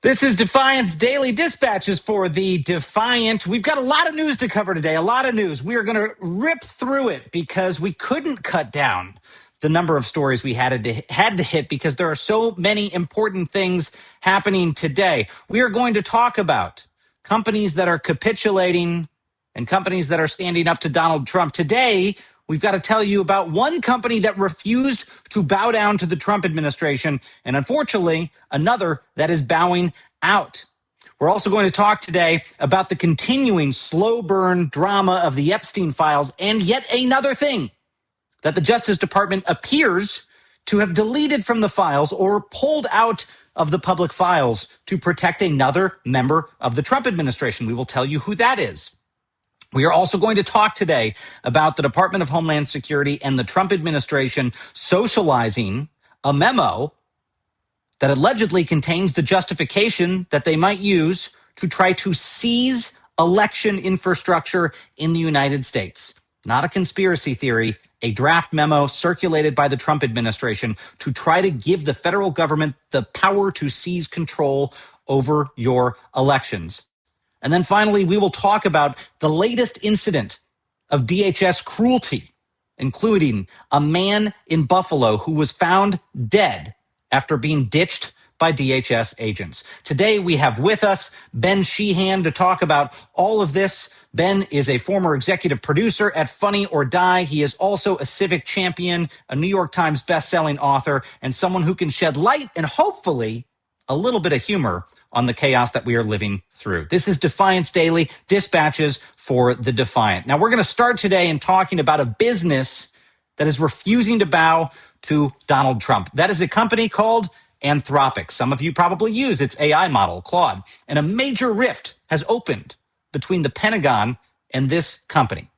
This is Defiance Daily Dispatches for the Defiant. We've got a lot of news to cover today, a lot of news. We are going to rip through it because we couldn't cut down the number of stories we had to hit because there are so many important things happening today. We are going to talk about companies that are capitulating and companies that are standing up to Donald Trump. Today, we've got to tell you about one company that refused to bow down to the Trump administration, and unfortunately, another that is bowing out. We're also going to talk today about the continuing slow burn drama of the Epstein files and yet another thing that the Justice Department appears to have deleted from the files or pulled out of the public files to protect another member of the Trump administration. We will tell you who that is. We are also going to talk today about the Department of Homeland Security and the Trump administration socializing a memo that allegedly contains the justification that they might use to try to seize election infrastructure in the United States. Not a conspiracy theory, a draft memo circulated by the Trump administration to try to give the federal government the power to seize control over your elections. And then finally, we will talk about the latest incident of DHS cruelty, including a man in Buffalo who was found dead after being ditched by DHS agents. Today, we have with us Ben Sheehan to talk about all of this. Ben is a former executive producer at Funny or Die. He is also a civic champion, a New York Times bestselling author, and someone who can shed light and hopefully a little bit of humor on the chaos that we are living through. This is Defiance Daily, Dispatches for the Defiant. Now, we're going to start today in talking about a business that is refusing to bow to Donald Trump. That is a company called Anthropic. Some of you probably use its AI model, Claude. And a major rift has opened between the Pentagon and this company.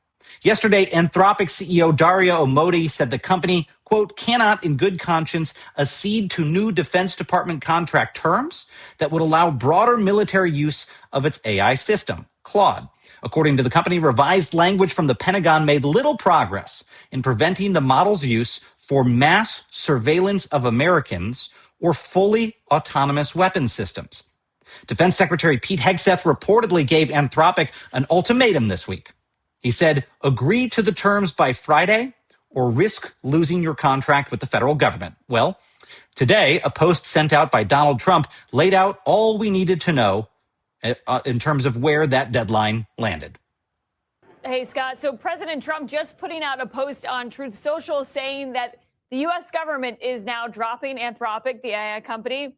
Yesterday, Anthropic CEO Dario Amodei said the company, quote, cannot in good conscience accede to new Defense Department contract terms that would allow broader military use of its AI system, Claude. According to the company, revised language from the Pentagon made little progress in preventing the model's use for mass surveillance of Americans or fully autonomous weapon systems. Defense Secretary Pete Hegseth reportedly gave Anthropic an ultimatum this week. He said, agree to the terms by Friday or risk losing your contract with the federal government. Well, today, a post sent out by Donald Trump laid out all we needed to know in terms of where that deadline landed. Hey, Scott. So President Trump just putting out a post on Truth Social saying that the U.S. government is now dropping Anthropic, the AI company,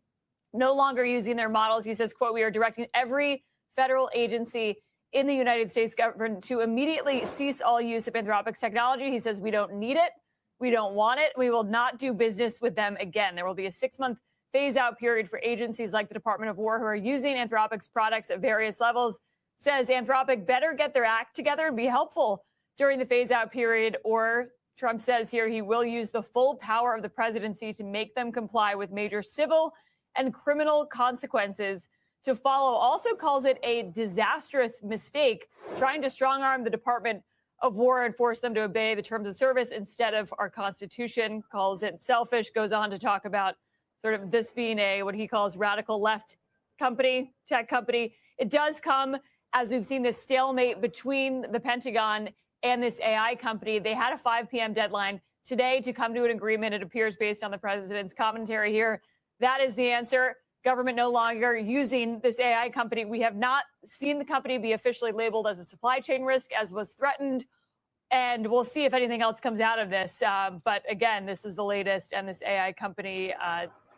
no longer using their models. He says, quote, we are directing every federal agency in the United States government to immediately cease all use of Anthropic's technology. He says, we don't need it. We don't want it. We will not do business with them again. There will be a 6-month phase-out period for agencies like the Department of War who are using Anthropic's products at various levels. Says Anthropic better get their act together and be helpful during the phase-out period, or Trump says here he will use the full power of the presidency to make them comply with major civil and criminal consequences to follow. Also calls it a disastrous mistake, trying to strong-arm the Department of War and force them to obey the terms of service instead of our Constitution. Calls it selfish, goes on to talk about sort of this being a what he calls radical left company, tech company. It does come as we've seen this stalemate between the Pentagon and this AI company. They had a 5 p.m. deadline today to come to an agreement. It appears based on the president's commentary here. That is the answer. Government no longer using this AI company. We have not seen the company be officially labeled as a supply chain risk, as was threatened. And we'll see if anything else comes out of this. But again, this is the latest. And this AI company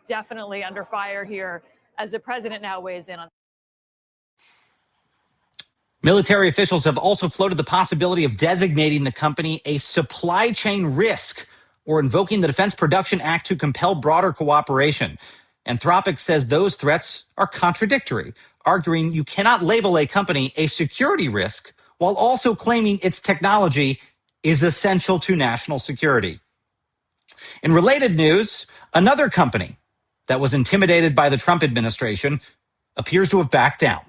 definitely under fire here as the president now weighs in on. Military officials have also floated the possibility of designating the company a supply chain risk or invoking the Defense Production Act to compel broader cooperation. Anthropic says those threats are contradictory, arguing you cannot label a company a security risk while also claiming its technology is essential to national security. In related news, another company that was intimidated by the Trump administration appears to have backed down.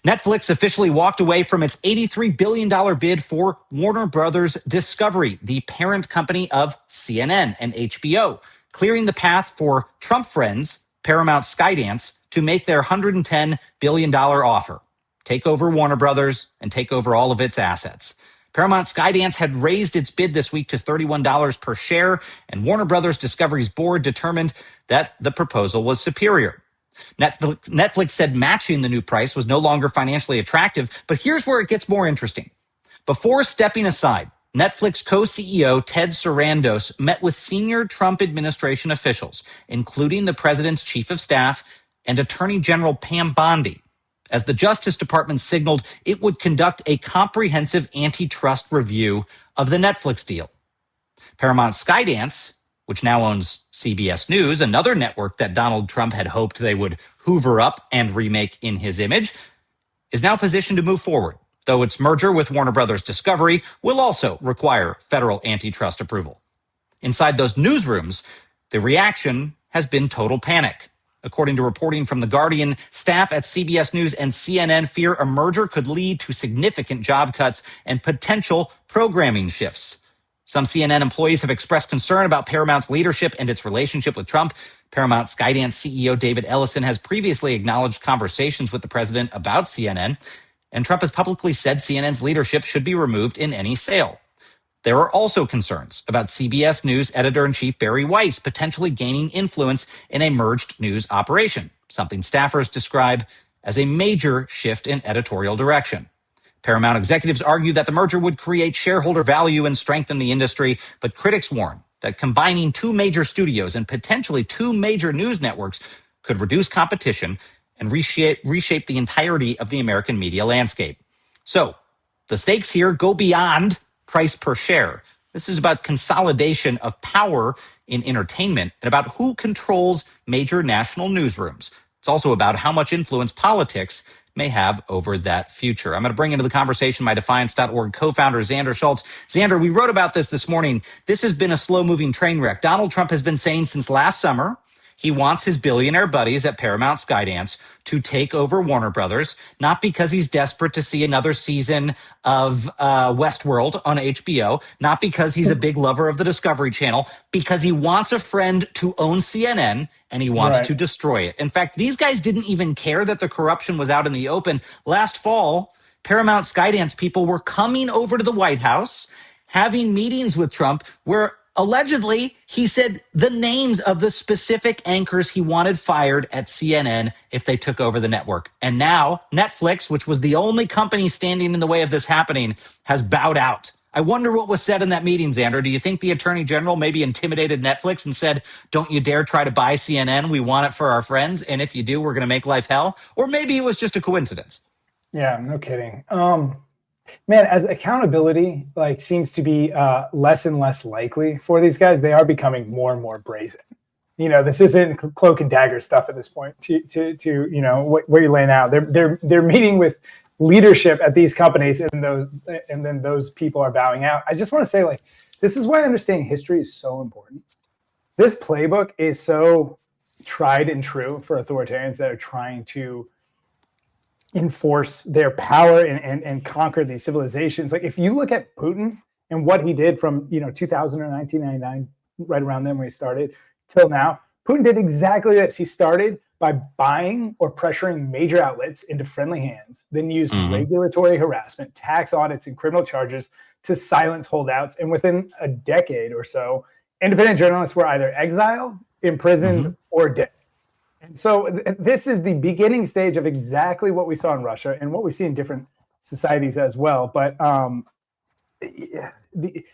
Netflix officially walked away from its $83 billion bid for Warner Brothers Discovery, the parent company of CNN and HBO, clearing the path for Trump friends Paramount Skydance to make their $110 billion offer, take over Warner Brothers and take over all of its assets. Paramount Skydance had raised its bid this week to $31 per share, and Warner Brothers Discovery's board determined that the proposal was superior. Netflix said matching the new price was no longer financially attractive, but here's where it gets more interesting. Before stepping aside, Netflix co-CEO Ted Sarandos met with senior Trump administration officials, including the president's chief of staff and Attorney General Pam Bondi, as the Justice Department signaled it would conduct a comprehensive antitrust review of the Netflix deal. Paramount Skydance, which now owns CBS News, another network that Donald Trump had hoped they would hoover up and remake in his image, is now positioned to move forward, though its merger with Warner Brothers Discovery will also require federal antitrust approval. Inside those newsrooms, the reaction has been total panic. According to reporting from The Guardian, staff at CBS News and CNN fear a merger could lead to significant job cuts and potential programming shifts. Some CNN employees have expressed concern about Paramount's leadership and its relationship with Trump. Paramount Skydance CEO David Ellison has previously acknowledged conversations with the president about CNN, and Trump has publicly said CNN's leadership should be removed in any sale. There are also concerns about CBS News editor-in-chief Barry Weiss potentially gaining influence in a merged news operation, something staffers describe as a major shift in editorial direction. Paramount executives argue that the merger would create shareholder value and strengthen the industry, but critics warn that combining two major studios and potentially two major news networks could reduce competition and reshape the entirety of the American media landscape. So the stakes here go beyond price per share. This is about consolidation of power in entertainment and about who controls major national newsrooms. It's also about how much influence politics may have over that future. I'm going to bring into the conversation my Defiance.org co-founder, Xander Schultz. Xander, we wrote about this morning. This has been a slow-moving train wreck. Donald Trump has been saying since last summer he wants his billionaire buddies at Paramount Skydance to take over Warner Brothers, not because he's desperate to see another season of Westworld on HBO, not because he's a big lover of the Discovery Channel, because he wants a friend to own CNN and he wants to destroy it. In fact, these guys didn't even care that the corruption was out in the open. Last fall, Paramount Skydance people were coming over to the White House, having meetings with Trump where allegedly, he said the names of the specific anchors he wanted fired at CNN if they took over the network. And now Netflix, which was the only company standing in the way of this happening, has bowed out. I wonder what was said in that meeting, Xander. Do you think the Attorney General maybe intimidated Netflix and said, don't you dare try to buy CNN. We want it for our friends. And if you do, we're going to make life hell? Or maybe it was just a coincidence. Yeah, no kidding. Man, as accountability seems to be less and less likely for these guys, they are becoming more and more brazen. You know, this isn't cloak and dagger stuff at this point. To you know what you're laying out, they're meeting with leadership at these companies, and then those people are bowing out. I just want to say, this is why understanding history is so important. This playbook is so tried and true for authoritarians that are trying to enforce their power and conquer these civilizations. Like if you look at Putin and what he did from 2000 or 1999, right around then when he started, till now, Putin did exactly this. He started by buying or pressuring major outlets into friendly hands, then used regulatory harassment, tax audits, and criminal charges to silence holdouts. And within a decade or so, independent journalists were either exiled, imprisoned, or dead. And so this is the beginning stage of exactly what we saw in Russia and what we see in different societies as well. But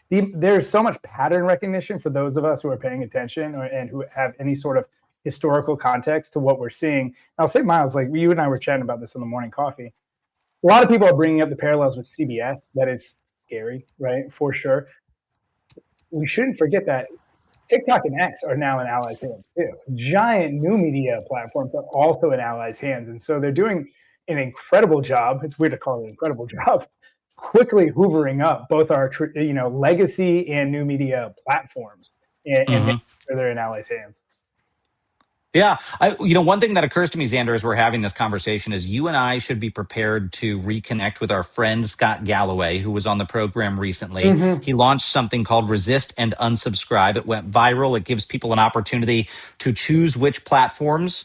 there's so much pattern recognition for those of us who are paying attention and who have any sort of historical context to what we're seeing. And I'll say, Miles, like you and I were chatting about this in the morning coffee. A lot of people are bringing up the parallels with CBS. That is scary, right? For sure. We shouldn't forget that TikTok and X are now in allies' hands too. Giant new media platforms are also in allies' hands. And so they're doing an incredible job. It's weird to call it an incredible job, quickly hoovering up both our legacy and new media platforms and making sure they're in allies' hands. Yeah. One thing that occurs to me, Xander, as we're having this conversation is you and I should be prepared to reconnect with our friend Scott Galloway, who was on the program recently. Mm-hmm. He launched something called Resist and Unsubscribe. It went viral. It gives people an opportunity to choose which platforms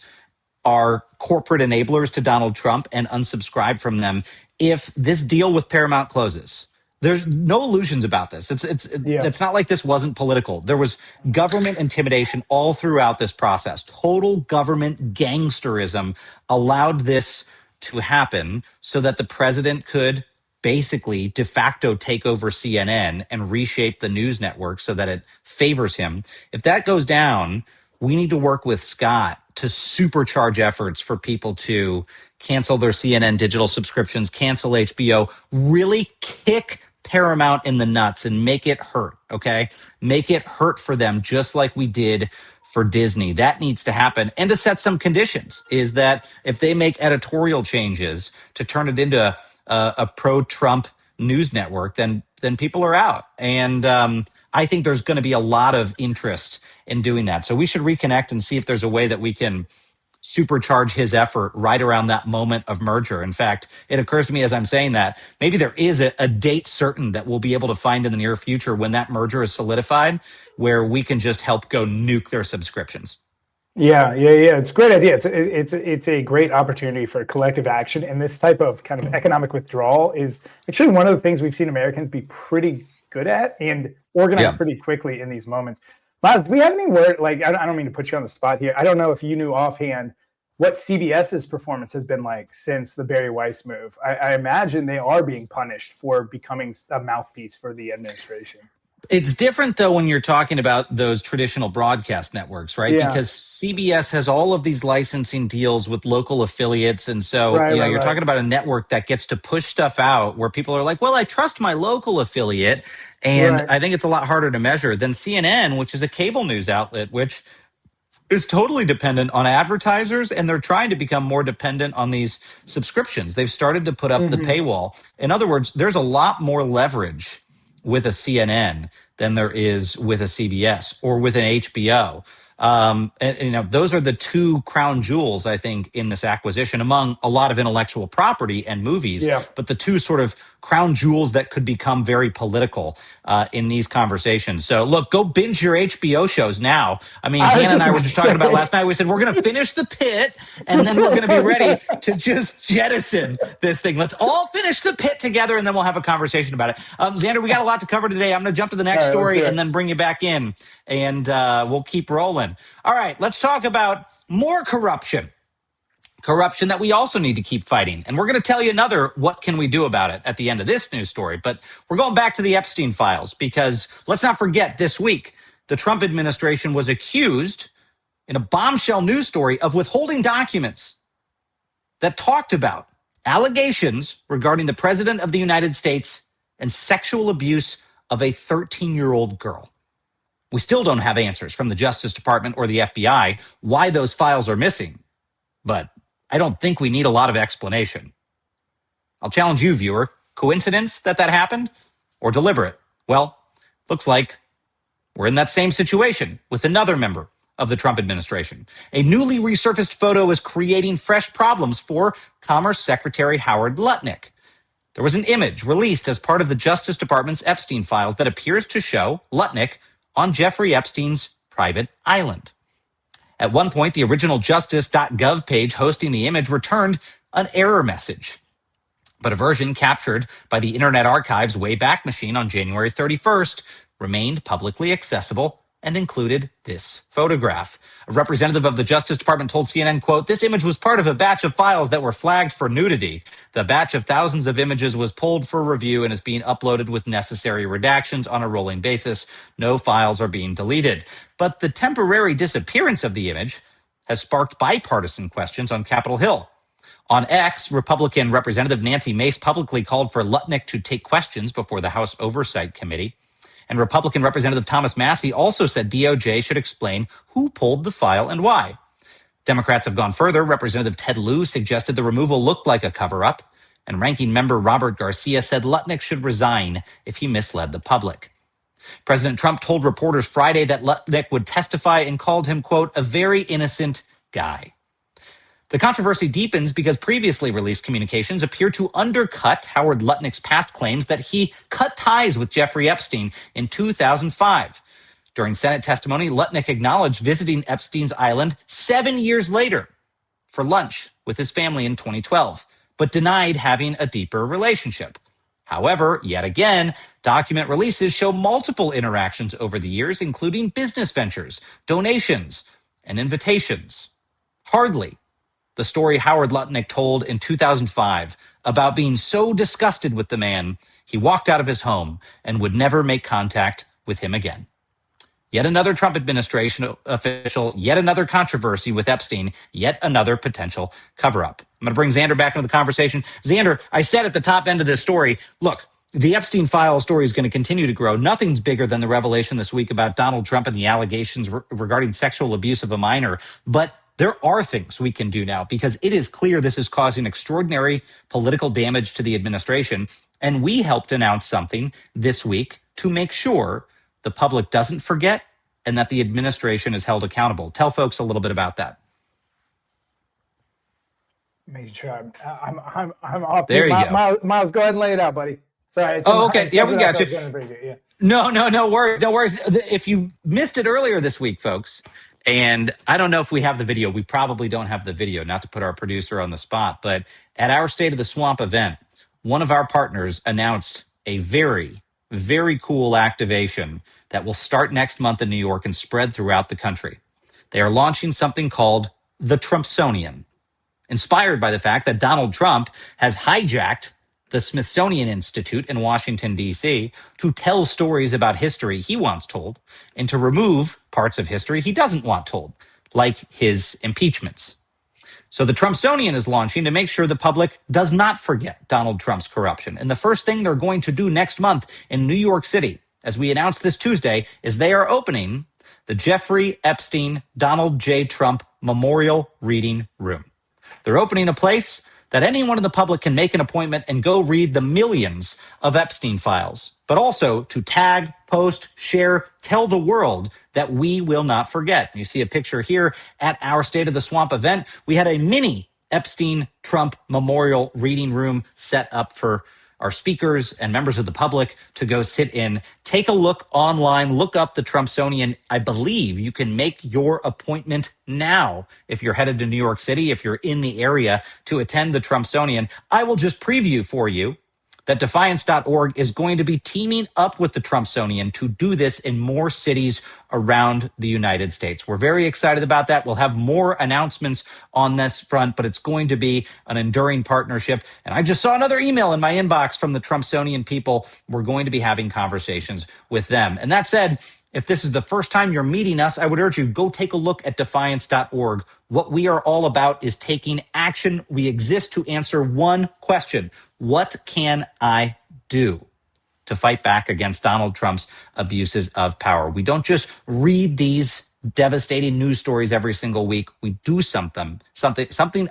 are corporate enablers to Donald Trump and unsubscribe from them if this deal with Paramount closes. There's no illusions about this. It's not like this wasn't political. There was government intimidation all throughout this process. Total government gangsterism allowed this to happen so that the president could basically de facto take over CNN and reshape the news network so that it favors him. If that goes down, we need to work with Scott to supercharge efforts for people to cancel their CNN digital subscriptions, cancel HBO, really kick Paramount in the nuts and make it hurt, okay? Make it hurt for them just like we did for Disney. That needs to happen. And to set some conditions is that if they make editorial changes to turn it into a pro-Trump news network, then people are out. And I think there's going to be a lot of interest in doing that. So we should reconnect and see if there's a way that we can supercharge his effort right around that moment of merger. In fact, it occurs to me as I'm saying that maybe there is a date certain that we'll be able to find in the near future when that merger is solidified, where we can just help go nuke their subscriptions. Yeah. It's a great idea. It's a great opportunity for collective action, and this type of kind of economic withdrawal is actually one of the things we've seen Americans be pretty good at and organize pretty quickly in these moments. Laz, do we have any word? Like, I don't mean to put you on the spot here. I don't know if you knew offhand what CBS's performance has been like since the Barry Weiss move. I imagine they are being punished for becoming a mouthpiece for the administration. It's different, though, when you're talking about those traditional broadcast networks, right? Yeah. Because CBS has all of these licensing deals with local affiliates. And so, you're talking about a network that gets to push stuff out where people are like, well, I trust my local affiliate. And I think it's a lot harder to measure than CNN, which is a cable news outlet, which is totally dependent on advertisers, and they're trying to become more dependent on these subscriptions. They've started to put up the paywall. In other words, there's a lot more leverage with a CNN than there is with a CBS or with an HBO. And those are the two crown jewels, I think, in this acquisition among a lot of intellectual property and movies. Yeah. But the two sort of crown jewels that could become very political in these conversations. So look, go binge your HBO shows now. I mean, Hannah and I were just talking about last night. We said, we're going to finish The Pit and then we're going to be ready to just jettison this thing. Let's all finish The Pit together and then we'll have a conversation about it. Xander, we got a lot to cover today. I'm going to jump to the next story and then bring you back in, and we'll keep rolling. All right, let's talk about more corruption. Corruption that we also need to keep fighting. And we're going to tell you another what can we do about it at the end of this news story. But we're going back to the Epstein files because let's not forget this week, the Trump administration was accused in a bombshell news story of withholding documents that talked about allegations regarding the president of the United States and sexual abuse of a 13-year-old girl. We still don't have answers from the Justice Department or the FBI why those files are missing. But I don't think we need a lot of explanation. I'll challenge you, viewer. Coincidence that happened or deliberate? Well, looks like we're in that same situation with another member of the Trump administration. A newly resurfaced photo is creating fresh problems for Commerce Secretary Howard Lutnick. There was an image released as part of the Justice Department's Epstein files that appears to show Lutnick on Jeffrey Epstein's private island. At one point, the original justice.gov page hosting the image returned an error message. But a version captured by the Internet Archive's Wayback Machine on January 31st remained publicly accessible and included this photograph. A representative of the Justice Department told CNN, quote, "This image was part of a batch of files that were flagged for nudity. The batch of thousands of images was pulled for review and is being uploaded with necessary redactions on a rolling basis. No files are being deleted." But the temporary disappearance of the image has sparked bipartisan questions on Capitol Hill. On X, Republican Representative Nancy Mace publicly called for Lutnick to take questions before the House Oversight Committee. And Republican Representative Thomas Massie also said DOJ should explain who pulled the file and why. Democrats have gone further. Representative Ted Lieu suggested the removal looked like a cover-up, and Ranking Member Robert Garcia said Lutnick should resign if he misled the public. President Trump told reporters Friday that Lutnick would testify and called him, quote, "a very innocent guy. The controversy deepens because previously released communications appear to undercut Howard Lutnick's past claims that he cut ties with Jeffrey Epstein in 2005. During Senate testimony, Lutnick acknowledged visiting Epstein's island 7 years later for lunch with his family in 2012, but denied having a deeper relationship. However, yet again, document releases show multiple interactions over the years, including business ventures, donations, and invitations. Hardly the story Howard Lutnick told in 2005 about being so disgusted with the man, he walked out of his home and would never make contact with him again. Yet another Trump administration official, yet another controversy with Epstein, yet another potential cover-up. I'm going to bring Xander back into the conversation. Xander, I said at the top end of this story, look, the Epstein file story is going to continue to grow. Nothing's bigger than the revelation this week about Donald Trump and the allegations regarding sexual abuse of a minor. But there are things we can do now because it is clear this is causing extraordinary political damage to the administration. And we helped announce something this week to make sure the public doesn't forget and that the administration is held accountable. Tell folks a little bit about that. Make sure I'm off. There you go. Miles, go ahead and lay it out, buddy. Sorry. Okay. Yeah, we got you. Yeah. No worries. No worries. If you missed it earlier this week, folks, and I don't know if we have the video. We probably don't have the video, not to put our producer on the spot. But at our State of the Swamp event, one of our partners announced a very, very cool activation that will start next month in New York and spread throughout the country. They are launching something called the Trumpsonian, inspired by the fact that Donald Trump has hijacked the Smithsonian Institute in Washington, D.C., to tell stories about history he wants told and to remove parts of history he doesn't want told, like his impeachments. So the Trumpsonian is launching to make sure the public does not forget Donald Trump's corruption. And the first thing they're going to do next month in New York City, as we announced this Tuesday, is they are opening the Jeffrey Epstein Donald J. Trump Memorial Reading Room. They're opening a place that anyone in the public can make an appointment and go read the millions of Epstein files, but also to tag, post, share, tell the world that we will not forget. You see a picture here at our State of the Swamp event. We had a mini Epstein Trump Memorial Reading Room set up for our speakers and members of the public to go sit in. Take a look online, look up the Trumpsonian. I believe you can make your appointment now if you're headed to New York City, if you're in the area to attend the Trumpsonian. I will just preview for you that defiance.org is going to be teaming up with the Trumpsonian to do this in more cities around the United States. We're very excited about that. We'll have more announcements on this front, but it's going to be an enduring partnership. And I just saw another email in my inbox from the Trumpsonian people. We're going to be having conversations with them. And that said, if this is the first time you're meeting us, I would urge you, go take a look at defiance.org. What we are all about is taking action. We exist to answer one question. What can I do to fight back against Donald Trump's abuses of power? We don't just read these devastating news stories every single week. We do something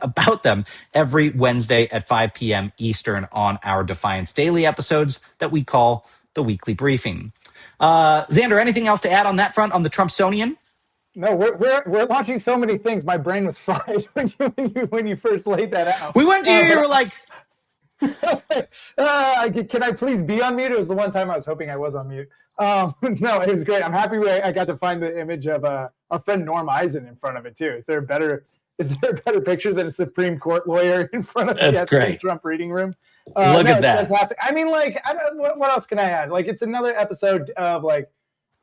about them every Wednesday at 5 p.m. Eastern on our Defiance Daily episodes that we call the Weekly Briefing. Xander, anything else to add on that front on the Trumpsonian? No, we're launching so many things. My brain was fried when you first laid that out. We went to you. You were like, can I please be on mute? It was the one time I was hoping I was on mute. No, it was great. I'm happy I got to find the image of our friend Norm Eisen in front of it too. Is there a better picture than a Supreme Court lawyer in front of the Trump reading room? Look at that. Fantastic. I mean, what else can I add? It's another episode of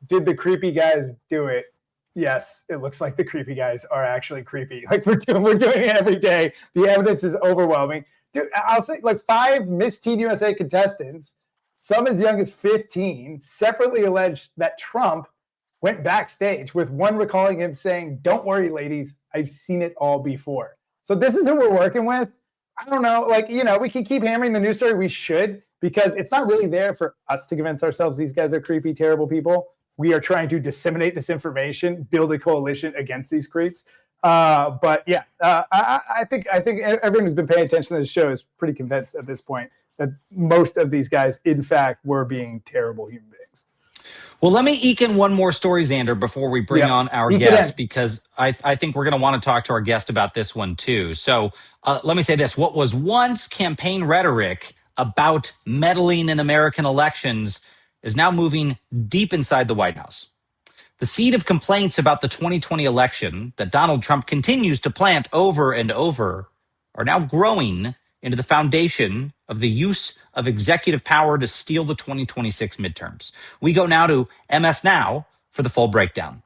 did the creepy guys do it? Yes, it looks like the creepy guys are actually creepy. We're doing it every day. The evidence is overwhelming. Dude, I'll say 5 Miss Teen USA contestants, some as young as 15, separately alleged that Trump went backstage, with one recalling him saying, "Don't worry, ladies, I've seen it all before." So this is who we're working with. I don't know, we can keep hammering the news story. We should, because it's not really there for us to convince ourselves these guys are creepy, terrible people. We are trying to disseminate this information, build a coalition against these creeps. But yeah, I think everyone who's been paying attention to this show is pretty convinced at this point that most of these guys, in fact, were being terrible human beings. Well, let me eke in one more story, Xander, before we bring on our guest, because I think we're going to want to talk to our guest about this one, too. So let me say this. What was once campaign rhetoric about meddling in American elections is now moving deep inside the White House. The seed of complaints about the 2020 election that Donald Trump continues to plant over and over are now growing into the foundation of the use of executive power to steal the 2026 midterms. We go now to MS Now for the full breakdown.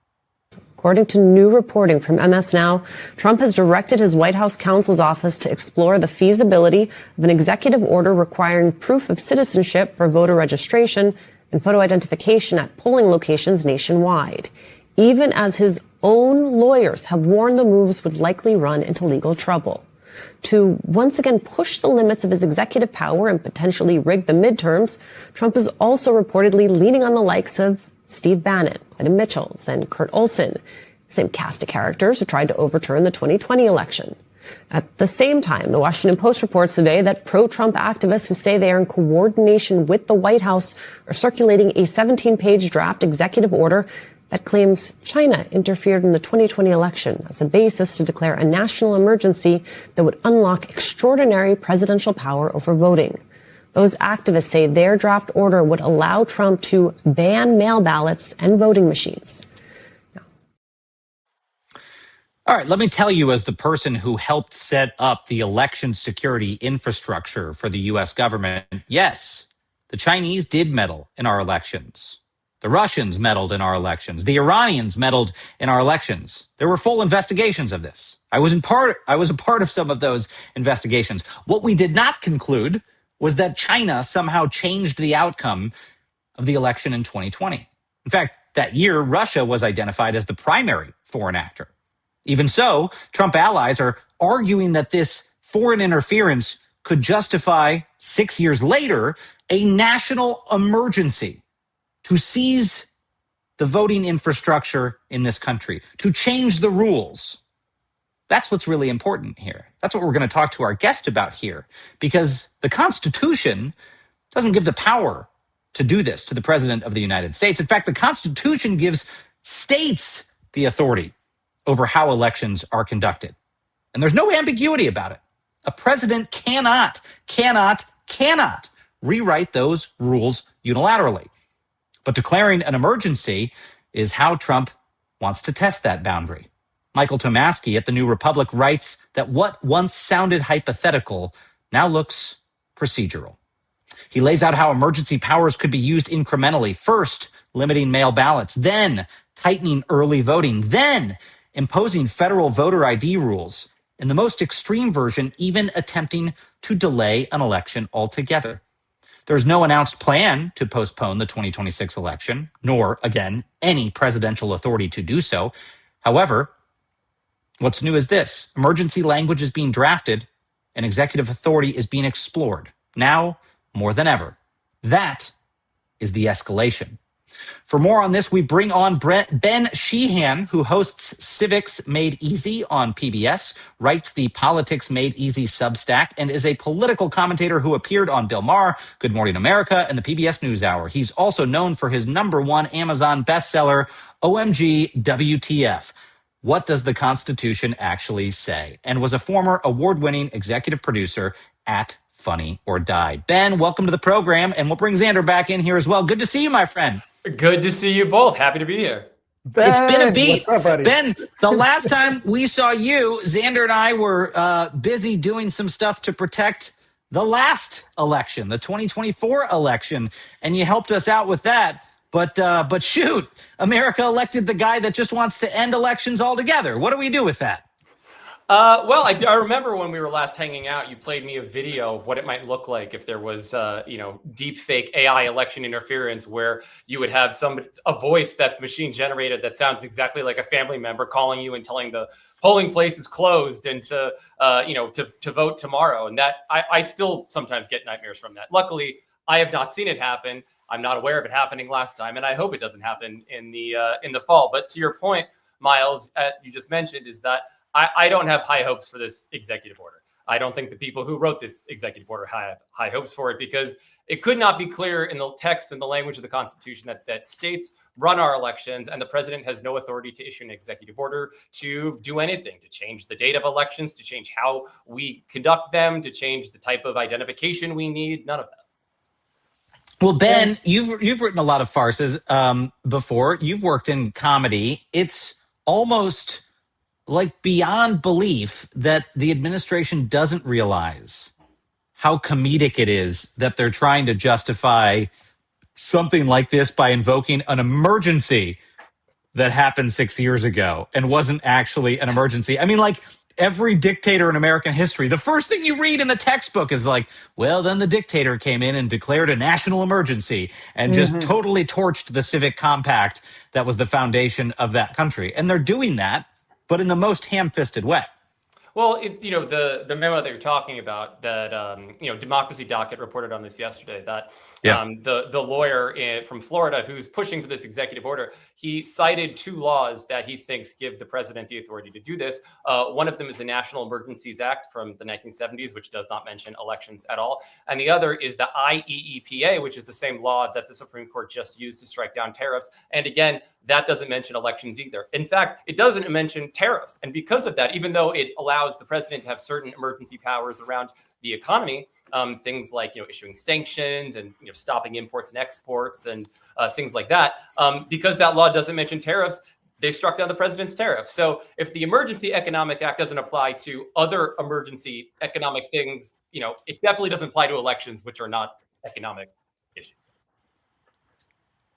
According to new reporting from MS Now, Trump has directed his White House counsel's office to explore the feasibility of an executive order requiring proof of citizenship for voter registration and photo identification at polling locations nationwide, even as his own lawyers have warned the moves would likely run into legal trouble. To once again push the limits of his executive power and potentially rig the midterms, Trump is also reportedly leaning on the likes of Steve Bannon, Clayton Mitchells, and Kurt Olson, same cast of characters who tried to overturn the 2020 election. At the same time, the Washington Post reports today that pro-Trump activists who say they are in coordination with the White House are circulating a 17-page draft executive order that claims China interfered in the 2020 election as a basis to declare a national emergency that would unlock extraordinary presidential power over voting. Those activists say their draft order would allow Trump to ban mail ballots and voting machines. All right, let me tell you, as the person who helped set up the election security infrastructure for the U.S. government, yes, the Chinese did meddle in our elections. The Russians meddled in our elections. The Iranians meddled in our elections. There were full investigations of this. I was a part of some of those investigations. What we did not conclude was that China somehow changed the outcome of the election in 2020. In fact, that year, Russia was identified as the primary foreign actor. Even so, Trump allies are arguing that this foreign interference could justify, 6 years later, a national emergency to seize the voting infrastructure in this country, to change the rules. That's what's really important here. That's what we're going to talk to our guest about here, because the Constitution doesn't give the power to do this to the President of the United States. In fact, the Constitution gives states the authority over how elections are conducted. And there's no ambiguity about it. A president cannot rewrite those rules unilaterally. But declaring an emergency is how Trump wants to test that boundary. Michael Tomasky at The New Republic writes that what once sounded hypothetical now looks procedural. He lays out how emergency powers could be used incrementally. First, limiting mail ballots, then tightening early voting, then imposing federal voter ID rules. In the most extreme version, even attempting to delay an election altogether. There's no announced plan to postpone the 2026 election, nor, again, any presidential authority to do so. However, what's new is this. Emergency language is being drafted and executive authority is being explored. Now, more than ever. That is the escalation. For more on this, we bring on Ben Sheehan, who hosts Civics Made Easy on PBS, writes the Politics Made Easy Substack, and is a political commentator who appeared on Bill Maher, Good Morning America, and the PBS NewsHour. He's also known for his #1 Amazon bestseller, OMG WTF. What does the Constitution actually say? And was a former award-winning executive producer at Funny or Die. Ben, welcome to the program, and we'll bring Xander back in here as well. Good to see you, my friend. Good to see you both. Happy to be here. Ben, it's been a beat. What's up, buddy? Ben, the last time we saw you, Xander and I were busy doing some stuff to protect the last election, the 2024 election, and you helped us out with that. But shoot, America elected the guy that just wants to end elections altogether. What do we do with that? Well, I remember when we were last hanging out, you played me a video of what it might look like if there was, deep fake AI election interference, where you would have a voice that's machine generated that sounds exactly like a family member calling you and telling the polling place is closed and to vote tomorrow. And that I still sometimes get nightmares from that. Luckily, I have not seen it happen. I'm not aware of it happening last time, and I hope it doesn't happen in the fall. But to your point, Miles, you just mentioned, is that I don't have high hopes for this executive order. I don't think the people who wrote this executive order have high hopes for it, because It could not be clearer in the text and the language of the Constitution that states run our elections, and the president has no authority to issue an executive order to do anything, to change the date of elections, to change how we conduct them, to change the type of identification we need. None of that. Well, Ben, you've written a lot of farces before. You've worked in comedy. It's almost like beyond belief that the administration doesn't realize how comedic it is that they're trying to justify something like this by invoking an emergency that happened 6 years ago and wasn't actually an emergency. I mean, like, every dictator in American history, the first thing you read in the textbook is like, well, then the dictator came in and declared a national emergency and just totally torched the civic compact that was the foundation of that country. And they're doing that, but in the most ham-fisted way. Well, the memo that you're talking about, that Democracy Docket reported on this yesterday, that the lawyer from Florida who's pushing for this executive order, he cited 2 laws that he thinks give the president the authority to do this. One of them is the National Emergencies Act from the 1970s, which does not mention elections at all. And the other is the IEEPA, which is the same law that the Supreme Court just used to strike down tariffs. And again, that doesn't mention elections either. In fact, it doesn't mention tariffs. And because of that, even though it allows the president to have certain emergency powers around the economy, things like issuing sanctions and stopping imports and exports and things like that, because that law doesn't mention tariffs, they struck down the president's tariffs. So if the Emergency Economic Act doesn't apply to other emergency economic things, it definitely doesn't apply to elections, which are not economic issues.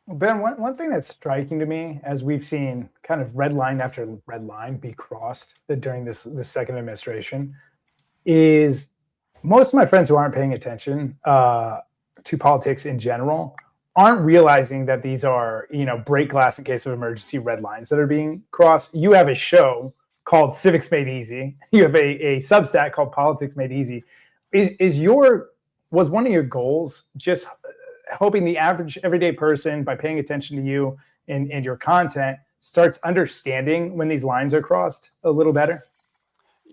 Ben, one thing that's striking to me, as we've seen kind of red line after red line be crossed during this second administration, is most of my friends who aren't paying attention to politics in general aren't realizing that these are, break glass in case of emergency red lines that are being crossed. You have a show called Civics Made Easy. You have a Substack called Politics Made Easy. Was one of your goals just hoping the average everyday person, by paying attention to you and your content, starts understanding when these lines are crossed a little better?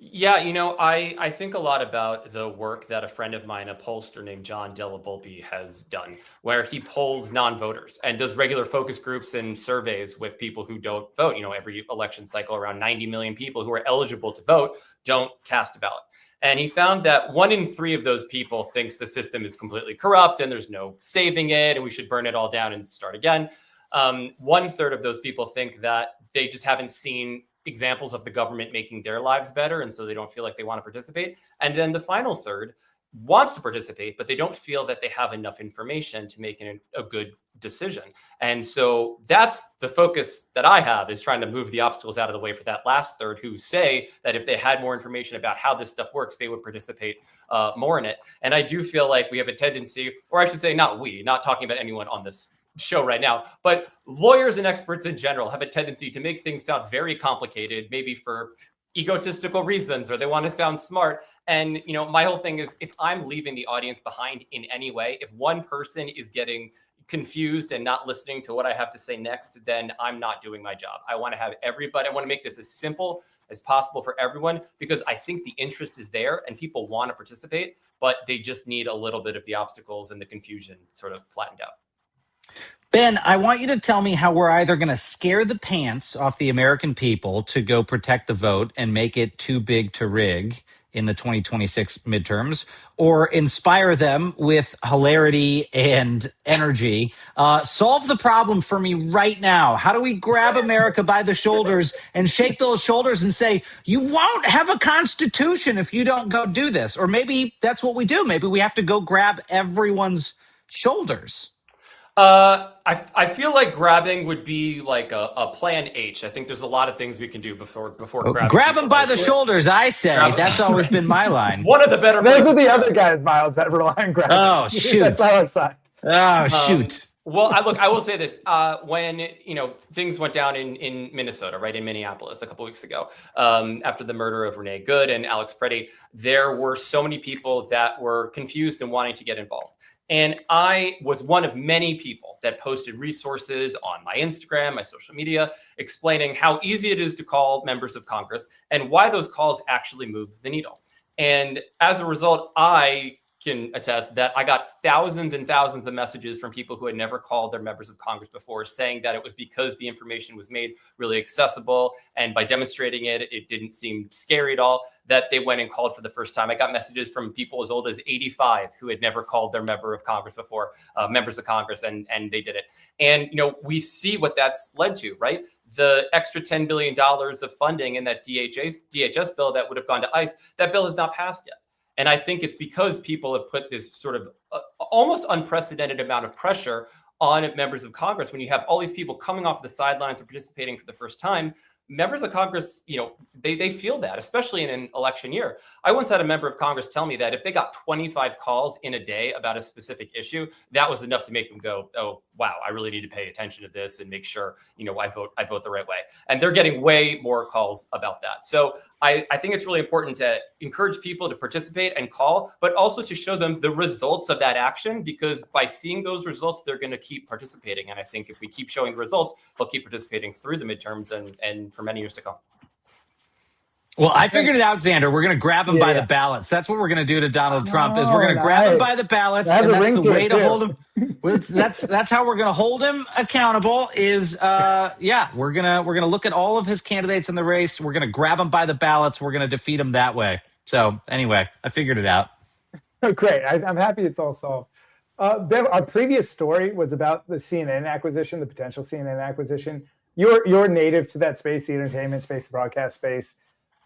Yeah, I think a lot about the work that a friend of mine, a pollster named John Della Volpe, has done, where he polls non-voters and does regular focus groups and surveys with people who don't vote. Every election cycle, around 90 million people who are eligible to vote don't cast a ballot. And he found that 1 in 3 of those people thinks the system is completely corrupt and there's no saving it and we should burn it all down and start again. 1/3 of those people think that they just haven't seen examples of the government making their lives better, and so they don't feel like they want to participate. And then the final third wants to participate, but they don't feel that they have enough information to make a good decision. And so that's the focus that I have, is trying to move the obstacles out of the way for that last third, who say that if they had more information about how this stuff works, they would participate more in it. And I do feel like we have a tendency, or I should say not talking about anyone on this show right now, but lawyers and experts in general have a tendency to make things sound very complicated, maybe for egotistical reasons, or they want to sound smart. And, my whole thing is, if I'm leaving the audience behind in any way, if one person is getting confused and not listening to what I have to say next, then I'm not doing my job. I want to have everybody, I want to make this as simple as possible for everyone, because I think the interest is there and people want to participate, but they just need a little bit of the obstacles and the confusion sort of flattened out. Ben, I want you to tell me how we're either going to scare the pants off the American people to go protect the vote and make it too big to rig in the 2026 midterms, or inspire them with hilarity and energy. Solve the problem for me right now. How do we grab America by the shoulders and shake those shoulders and say, you won't have a constitution if you don't go do this? Or maybe that's what we do. Maybe we have to go grab everyone's shoulders. I feel like grabbing would be like a plan H. I think there's a lot of things we can do before grabbing. Grab them by the shoulders, I say. That's always been my line. One of the better. Those are the other guys, Miles, that rely on grabbing. Oh, shoot. That's our side. Oh, shoot. Well, I will say this. When, things went down in Minnesota, right, in Minneapolis a couple weeks ago, after the murder of Renee Good and Alex Preddy, there were so many people that were confused and wanting to get involved. And I was one of many people that posted resources on my Instagram, my social media, explaining how easy it is to call members of Congress and why those calls actually move the needle. And as a result, I can attest that I got thousands and thousands of messages from people who had never called their members of Congress before, saying that it was because the information was made really accessible, and by demonstrating it, it didn't seem scary at all, that they went and called for the first time. I got messages from people as old as 85 who had never called their member of Congress before, members of Congress, and they did it. And, we see what that's led to, right? The extra $10 billion of funding in that DHS bill that would have gone to ICE, that bill has not passed yet. And I think it's because people have put this sort of almost unprecedented amount of pressure on members of Congress. When you have all these people coming off the sidelines and participating for the first time, members of Congress, they feel that, especially in an election year. I once had a member of Congress tell me that if they got 25 calls in a day about a specific issue, that was enough to make them go, oh, wow, I really need to pay attention to this and make sure, I vote the right way. And they're getting way more calls about that. So I think it's really important to encourage people to participate and call, but also to show them the results of that action, because by seeing those results, they're going to keep participating. And I think if we keep showing the results, they'll keep participating through the midterms and for many years to come. Well, I figured it out, Xander. We're going to grab him by the ballots. That's what we're going to do to Donald Trump. Is we're going to grab him by the ballots, and that's the way to hold him. That's how we're going to hold him accountable. We're gonna look at all of his candidates in the race. We're going to grab him by the ballots. We're going to defeat him that way. So anyway, I figured it out. Oh, great! I'm happy it's all solved. Our previous story was about the CNN acquisition, the potential CNN acquisition. You're native to that space, the entertainment space, the broadcast space.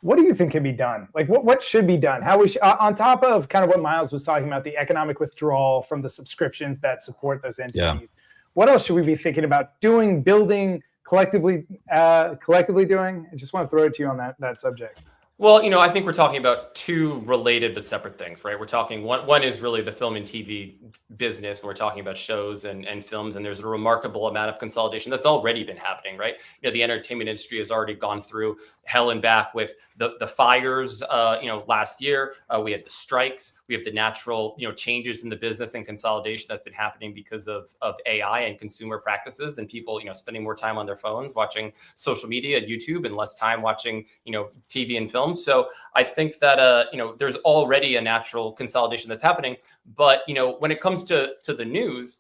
What do you think can be done? Like, what should be done? How we on top of kind of what Miles was talking about, the economic withdrawal from the subscriptions that support those entities. Yeah. What else should we be thinking about doing, building, collectively doing? I just want to throw it to you on that subject. Well, I think we're talking about two related but separate things, right? We're talking one is really the film and TV business. And we're talking about shows and films, and there's a remarkable amount of consolidation that's already been happening, right? The entertainment industry has already gone through hell and back with the fires, last year. We had the strikes. We have the natural, changes in the business and consolidation that's been happening because of AI and consumer practices, and people, spending more time on their phones, watching social media and YouTube, and less time watching, TV and film. So I think that, there's already a natural consolidation that's happening. But, when it comes to the news,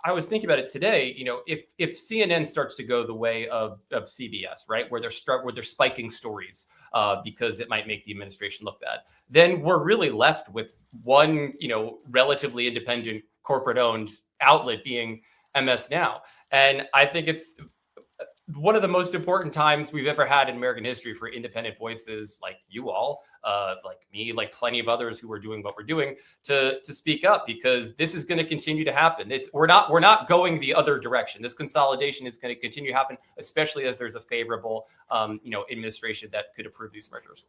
I was thinking about it today, if CNN starts to go the way of CBS, right, where they're spiking stories because it might make the administration look bad, then we're really left with one, relatively independent corporate owned outlet being MS Now. And I think it's one of the most important times we've ever had in American history for independent voices like you all, like me, like plenty of others who are doing what we're doing to speak up, because this is going to continue to happen. We're not going the other direction. This consolidation is going to continue to happen, especially as there's a favorable, administration that could approve these mergers.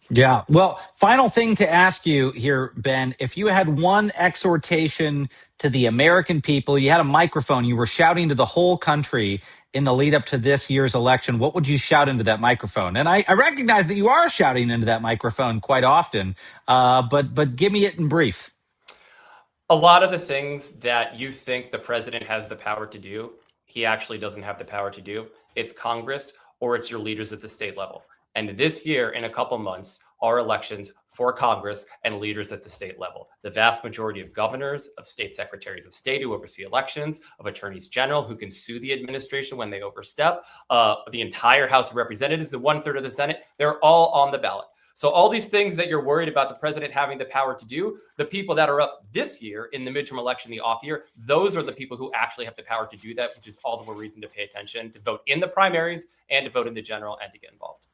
Yeah. Well, final thing to ask you here, Ben, if you had one exhortation to the American people, you had a microphone, you were shouting to the whole country in the lead up to this year's election, what would you shout into that microphone? And I recognize that you are shouting into that microphone quite often, but give me it in brief. A lot of the things that you think the president has the power to do, he actually doesn't have the power to do. It's Congress or it's your leaders at the state level. And this year, in a couple months, are elections for Congress and leaders at the state level. The vast majority of governors, of state secretaries of state who oversee elections, of attorneys general who can sue the administration when they overstep, the entire House of Representatives, the 1/3 of the Senate, they're all on the ballot. So all these things that you're worried about the president having the power to do, the people that are up this year in the midterm election, the off year, those are the people who actually have the power to do that, which is all the more reason to pay attention, to vote in the primaries and to vote in the general and to get involved.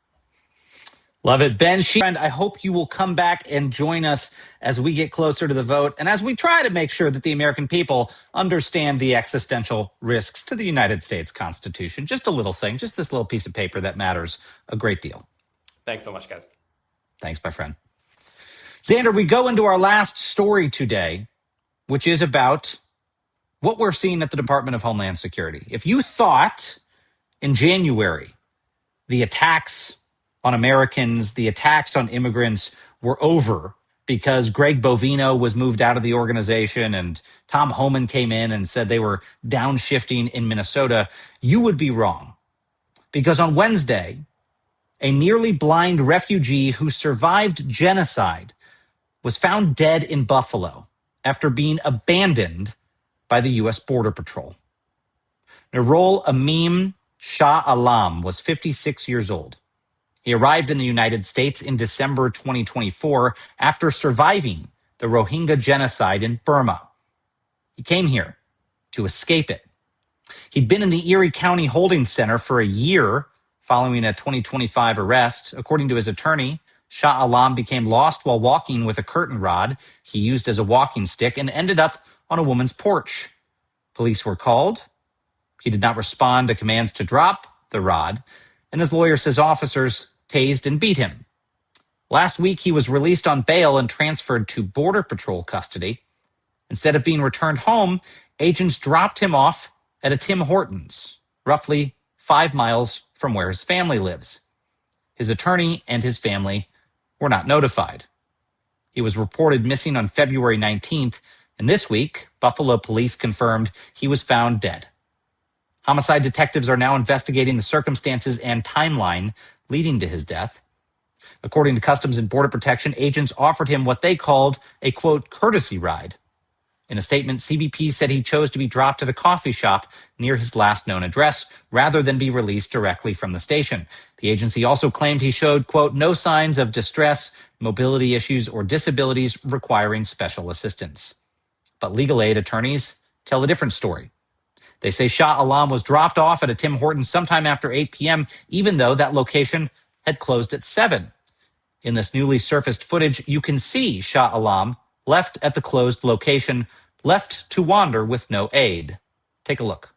Love it. Ben Sheehan, I hope you will come back and join us as we get closer to the vote and as we try to make sure that the American people understand the existential risks to the United States Constitution. Just a little thing, just this little piece of paper that matters a great deal. Thanks so much, guys. Thanks, my friend. Xander, we go into our last story today, which is about what we're seeing at the Department of Homeland Security. If you thought in January the attacks on Americans, the attacks on immigrants were over because Greg Bovino was moved out of the organization and Tom Homan came in and said they were downshifting in Minnesota, you would be wrong. Because on Wednesday, a nearly blind refugee who survived genocide was found dead in Buffalo after being abandoned by the U.S. Border Patrol. Nurul Amim Shah Alam was 56 years old. He arrived in the United States in December 2024 after surviving the Rohingya genocide in Burma. He came here to escape it. He'd been in the Erie County Holding Center for a year following a 2025 arrest. According to his attorney, Shah Alam became lost while walking with a curtain rod he used as a walking stick and ended up on a woman's porch. Police were called. He did not respond to commands to drop the rod, and his lawyer says officers tased and beat him. Last week, he was released on bail and transferred to Border Patrol custody. Instead of being returned home, agents dropped him off at a Tim Hortons, roughly 5 miles from where his family lives. His attorney and his family were not notified. He was reported missing on February 19th, and this week, Buffalo police confirmed he was found dead. Homicide detectives are now investigating the circumstances and timeline leading to his death. According to Customs and Border Protection, agents offered him what they called a, quote, courtesy ride. In a statement, CBP said he chose to be dropped at a coffee shop near his last known address rather than be released directly from the station. The agency also claimed he showed, quote, no signs of distress, mobility issues, or disabilities requiring special assistance. But legal aid attorneys tell a different story. They say Shah Alam was dropped off at a Tim Hortons sometime after 8 p.m., even though that location had closed at 7. In this newly surfaced footage, you can see Shah Alam left at the closed location, left to wander with no aid. Take a look.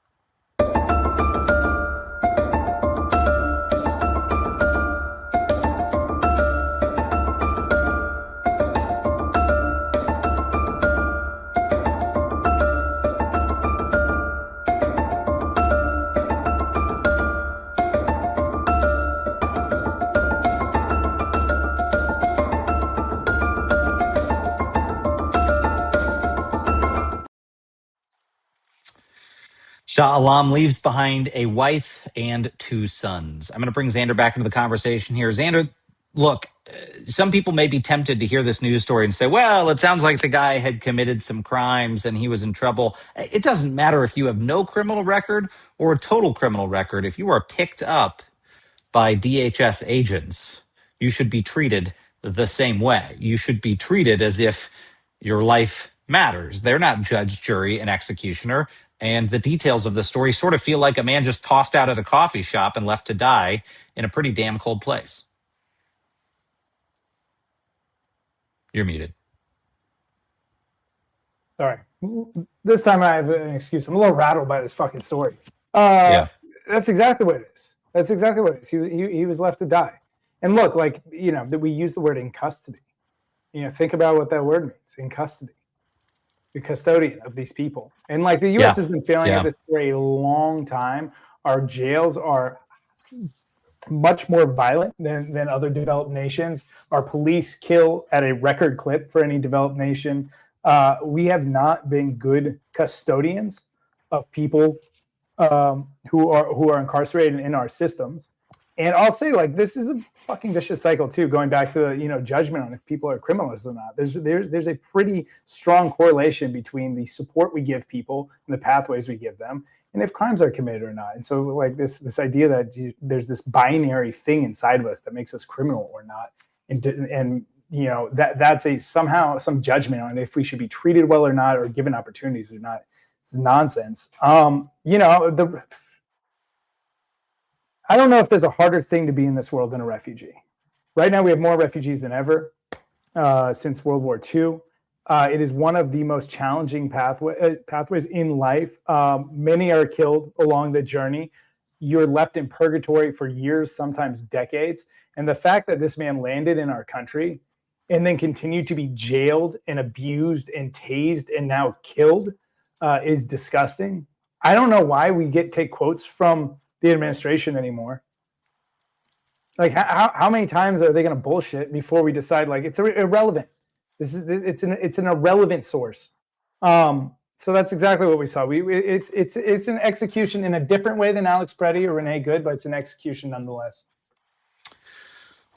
Shah Alam leaves behind a wife and 2 sons. I'm going to bring Xander back into the conversation here. Xander, look, some people may be tempted to hear this news story and say, well, it sounds like the guy had committed some crimes and he was in trouble. It doesn't matter if you have no criminal record or a total criminal record. If you are picked up by DHS agents, you should be treated the same way. You should be treated as if your life matters. They're not judge, jury, and executioner. And the details of the story sort of feel like a man just tossed out at a coffee shop and left to die in a pretty damn cold place. You're muted. Sorry. This time I have an excuse. I'm a little rattled by this fucking story. Yeah. That's exactly what it is. That's exactly what it is. He was left to die. And look, like, you know, that we use the word in custody. You know, think about what that word means, in custody. The custodian of these people. And like the U.S. has been failing at this for a long time. Our jails are much more violent than other developed nations. Our police kill at a record clip for any developed nation. We have not been good custodians of people who are incarcerated in our systems. And I'll say, like, this is a fucking vicious cycle too, going back to, you know, judgment on if people are criminals or not. There's a pretty strong correlation between the support we give people and the pathways we give them and if crimes are committed or not. And so, like, this idea that there's this binary thing inside of us that makes us criminal or not, and you know, that's somehow some judgment on if we should be treated well or not, or given opportunities or not. It's nonsense. You know, I don't know if there's a harder thing to be in this world than a refugee. Right now, we have more refugees than ever since World War II. It is one of the most challenging pathways in life. Many are killed along the journey. You're left in purgatory for years, sometimes decades. And the fact that this man landed in our country and then continued to be jailed and abused and tased and now killed is disgusting. I don't know why we take quotes from the administration anymore. Like, how many times are they going to bullshit before we decide, like, it's irrelevant? It's an irrelevant source. So that's exactly what we saw. It's an execution in a different way than Alex Preddy or Renee Good, but it's an execution nonetheless.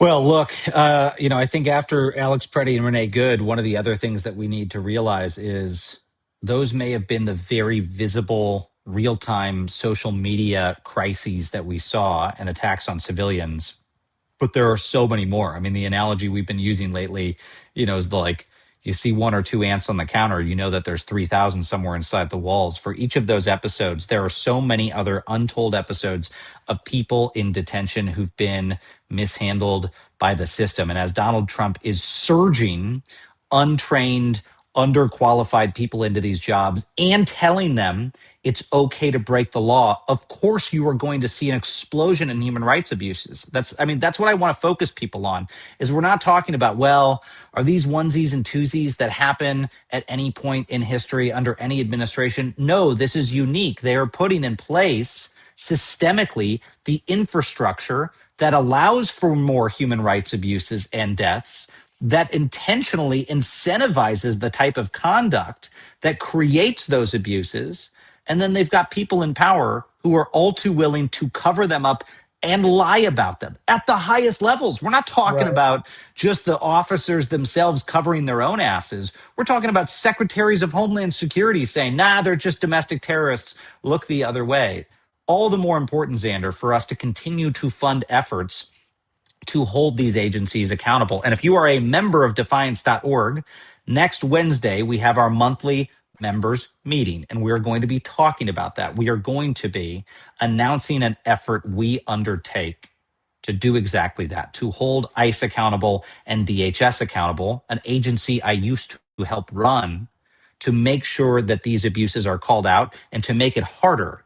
Well, look, I think after Alex Preddy and Renee Good, one of the other things that we need to realize is those may have been the very visible real-time social media crises that we saw and attacks on civilians. But there are so many more. I mean, the analogy we've been using lately, is you see one or two ants on the counter, you know that there's 3,000 somewhere inside the walls. For each of those episodes, there are so many other untold episodes of people in detention who've been mishandled by the system. And as Donald Trump is surging untrained, underqualified people into these jobs and telling them it's okay to break the law, of course you are going to see an explosion in human rights abuses. That's what I want to focus people on, is we're not talking about, well, are these onesies and twosies that happen at any point in history under any administration? No, this is unique. They are putting in place systemically the infrastructure that allows for more human rights abuses and deaths, that intentionally incentivizes the type of conduct that creates those abuses. And then they've got people in power who are all too willing to cover them up and lie about them at the highest levels. We're not talking about just the officers themselves covering their own asses. We're talking about secretaries of Homeland Security saying, nah, they're just domestic terrorists. Look the other way. All the more important, Xander, for us to continue to fund efforts to hold these agencies accountable. And if you are a member of defiance.org, next Wednesday, we have our monthly members meeting, and we're going to be talking about that. We are going to be announcing an effort we undertake to do exactly that, to hold ICE accountable and DHS accountable, an agency I used to help run, to make sure that these abuses are called out and to make it harder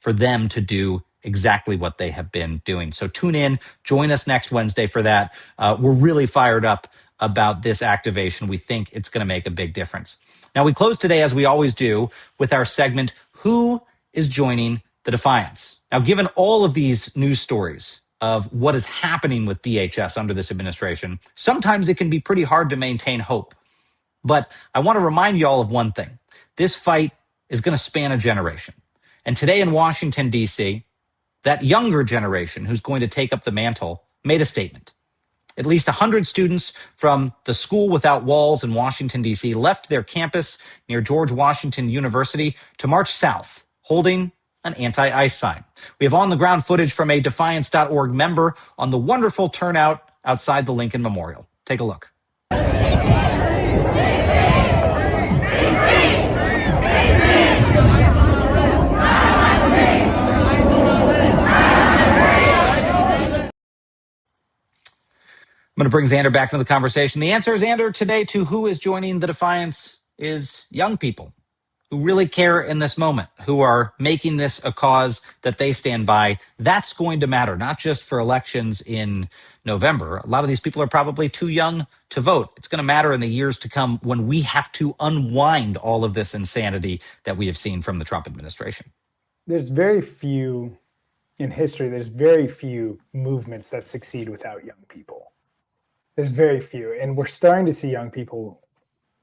for them to do exactly what they have been doing. So tune in, join us next Wednesday for that. We're really fired up about this activation. We think it's going to make a big difference. Now, we close today, as we always do, with our segment, Who is Joining the Defiance? Now, given all of these news stories of what is happening with DHS under this administration, sometimes it can be pretty hard to maintain hope. But I want to remind you all of one thing. This fight is going to span a generation. And today in Washington, D.C., that younger generation who's going to take up the mantle made a statement. At least 100 students from the School Without Walls in Washington, D.C. left their campus near George Washington University to march south, holding an anti-ICE sign. We have on-the-ground footage from a Defiance.org member on the wonderful turnout outside the Lincoln Memorial. Take a look. I'm going to bring Xander back into the conversation. The answer, Xander, today to who is joining the defiance is young people who really care in this moment, who are making this a cause that they stand by. That's going to matter, not just for elections in November. A lot of these people are probably too young to vote. It's going to matter in the years to come when we have to unwind all of this insanity that we have seen from the Trump administration. There's very few in history, there's very few movements that succeed without young people. There's very few. And we're starting to see young people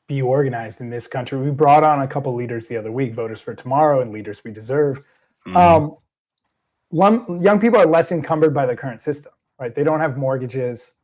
be organized in this country. We brought on a couple leaders the other week, Voters for Tomorrow and Leaders We Deserve. Young people are less encumbered by the current system, right? They don't have mortgages.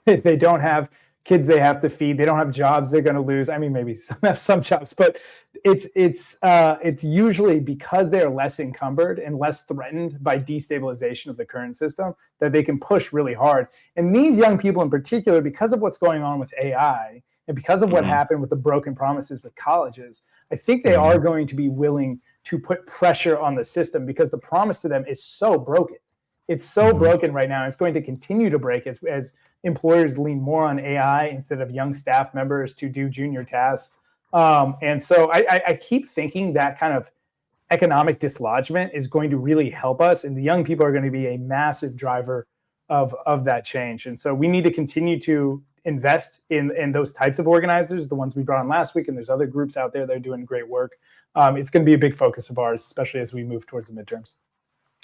They don't have kids they have to feed. They don't have jobs they're going to lose. I mean, maybe some have some jobs, but it's usually because they are less encumbered and less threatened by destabilization of the current system that they can push really hard. And these young people in particular, because of what's going on with AI and because of what happened with the broken promises with colleges, I think they are going to be willing to put pressure on the system because the promise to them is so broken. It's so broken right now. It's going to continue to break as employers lean more on AI instead of young staff members to do junior tasks. And so I keep thinking that kind of economic dislodgement is going to really help us. And the young people are going to be a massive driver of that change. And so we need to continue to invest in those types of organizers, the ones we brought on last week. And there's other groups out there that are doing great work. It's going to be a big focus of ours, especially as we move towards the midterms.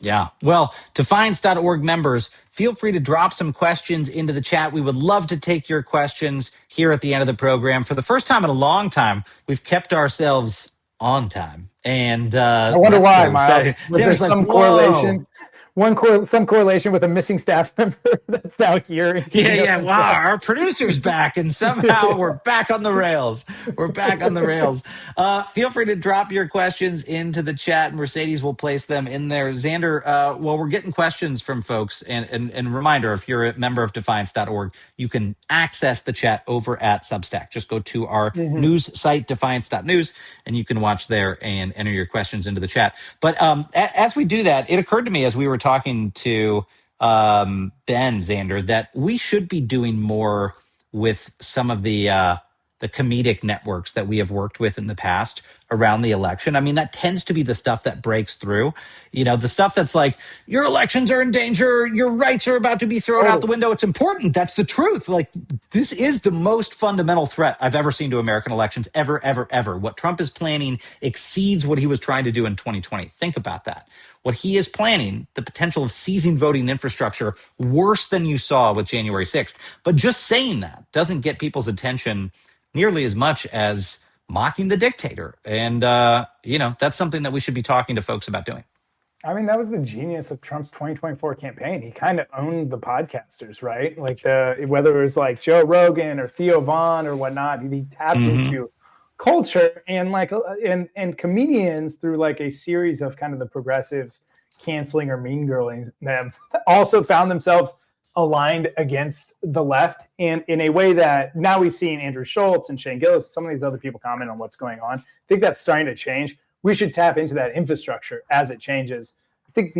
Yeah. Well, Defiance.org members, feel free to drop some questions into the chat. We would love to take your questions here at the end of the program. For the first time in a long time, we've kept ourselves on time. And I wonder why, Miles. Was there some correlation? some correlation with a missing staff member that's now here. Yeah. Wow, our producer's back, and somehow we're back on the rails. We're back on the rails. Feel free to drop your questions into the chat, and Mercedes will place them in there. Xander, well, we're getting questions from folks, and reminder, if you're a member of defiance.org, you can access the chat over at Substack. Just go to our news site, defiance.news, and you can watch there and enter your questions into the chat. But as we do that, it occurred to me as we were talking to Ben, Xander, that we should be doing more with some of the comedic networks that we have worked with in the past around the election. I mean, that tends to be the stuff that breaks through. You know, the stuff that's like, your elections are in danger, your rights are about to be thrown out the window. It's important. That's the truth. Like, this is the most fundamental threat I've ever seen to American elections, ever. What Trump is planning exceeds what he was trying to do in 2020. Think about that. What he is planning, the potential of seizing voting infrastructure, worse than you saw with January 6th. But just saying that doesn't get people's attention nearly as much as mocking the dictator. And, that's something that we should be talking to folks about doing. I mean, that was the genius of Trump's 2024 campaign. He kind of owned the podcasters, right? Like whether it was like Joe Rogan or Theo Vaughn or whatnot, he tapped into culture and comedians through like a series of kind of the progressives canceling or mean girling them also found themselves aligned against the left, and in a way that now we've seen Andrew Schultz and Shane Gillis, some of these other people comment on what's going on. I think that's starting to change. We should tap into that infrastructure as it changes. I think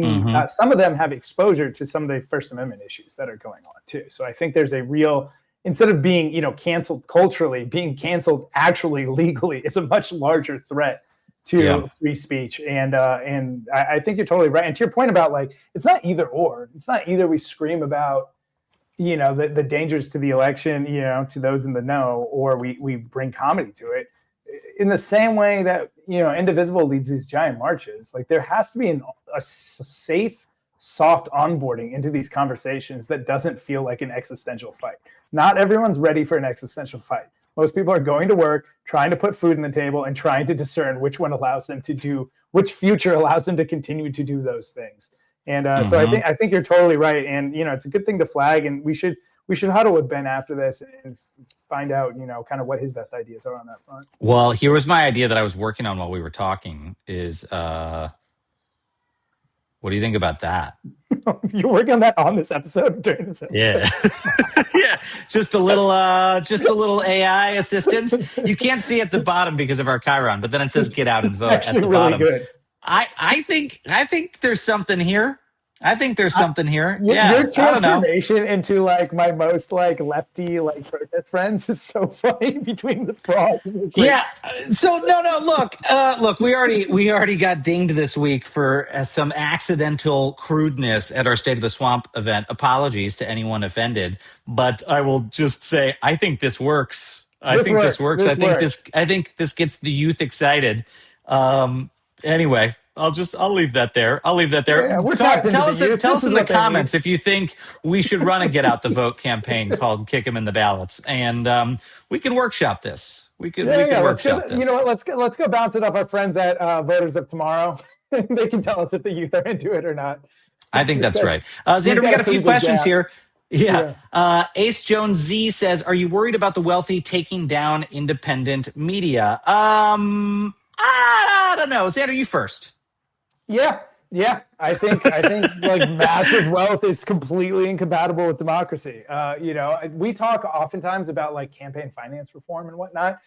some of them have exposure to some of the First Amendment issues that are going on too. So I think there's a real, instead of being, canceled culturally, being canceled actually legally is a much larger threat to free speech. And I think you're totally right. And to your point about like, it's not either or. It's not either we scream about, the dangers to the election, to those in the know, or we bring comedy to it. In the same way that, Indivisible leads these giant marches, like there has to be a safe, soft onboarding into these conversations that doesn't feel like an existential fight. Not everyone's ready for an existential fight. Most people are going to work, trying to put food on the table and trying to discern which future allows them to continue to do those things. And so I think you're totally right. And, it's a good thing to flag, and we should huddle with Ben after this and find out, kind of what his best ideas are on that front. Well, here was my idea that I was working on while we were talking is, what do you think about that? You're working on that on this episode, during this episode? Yeah. Yeah. Just a little AI assistance. You can't see at the bottom because of our Chiron, but then it says get out and vote at the really bottom. Good. I think there's something here. Your transformation into like my most like lefty like protest friends is so funny between the frauds. Yeah. So no. Look. We already got dinged this week for some accidental crudeness at our State of the Swamp event. Apologies to anyone offended, but I will just say I think this works. I think this works. I think this gets the youth excited. Anyway. I'll leave that there. Yeah, tell us in the comments if you think we should run a get out the vote campaign called "Kick 'em in the ballots," and we can workshop this. We can workshop this. You know what? Let's go bounce it off our friends at Voters of Tomorrow. They can tell us if the youth are into it or not. I think that's right. Xander, we got a few questions here. Yeah. Ace Jones Z says, "Are you worried about the wealthy taking down independent media?" I don't know. Xander, you first. Yeah. I think like massive wealth is completely incompatible with democracy. We talk oftentimes about like campaign finance reform and whatnot.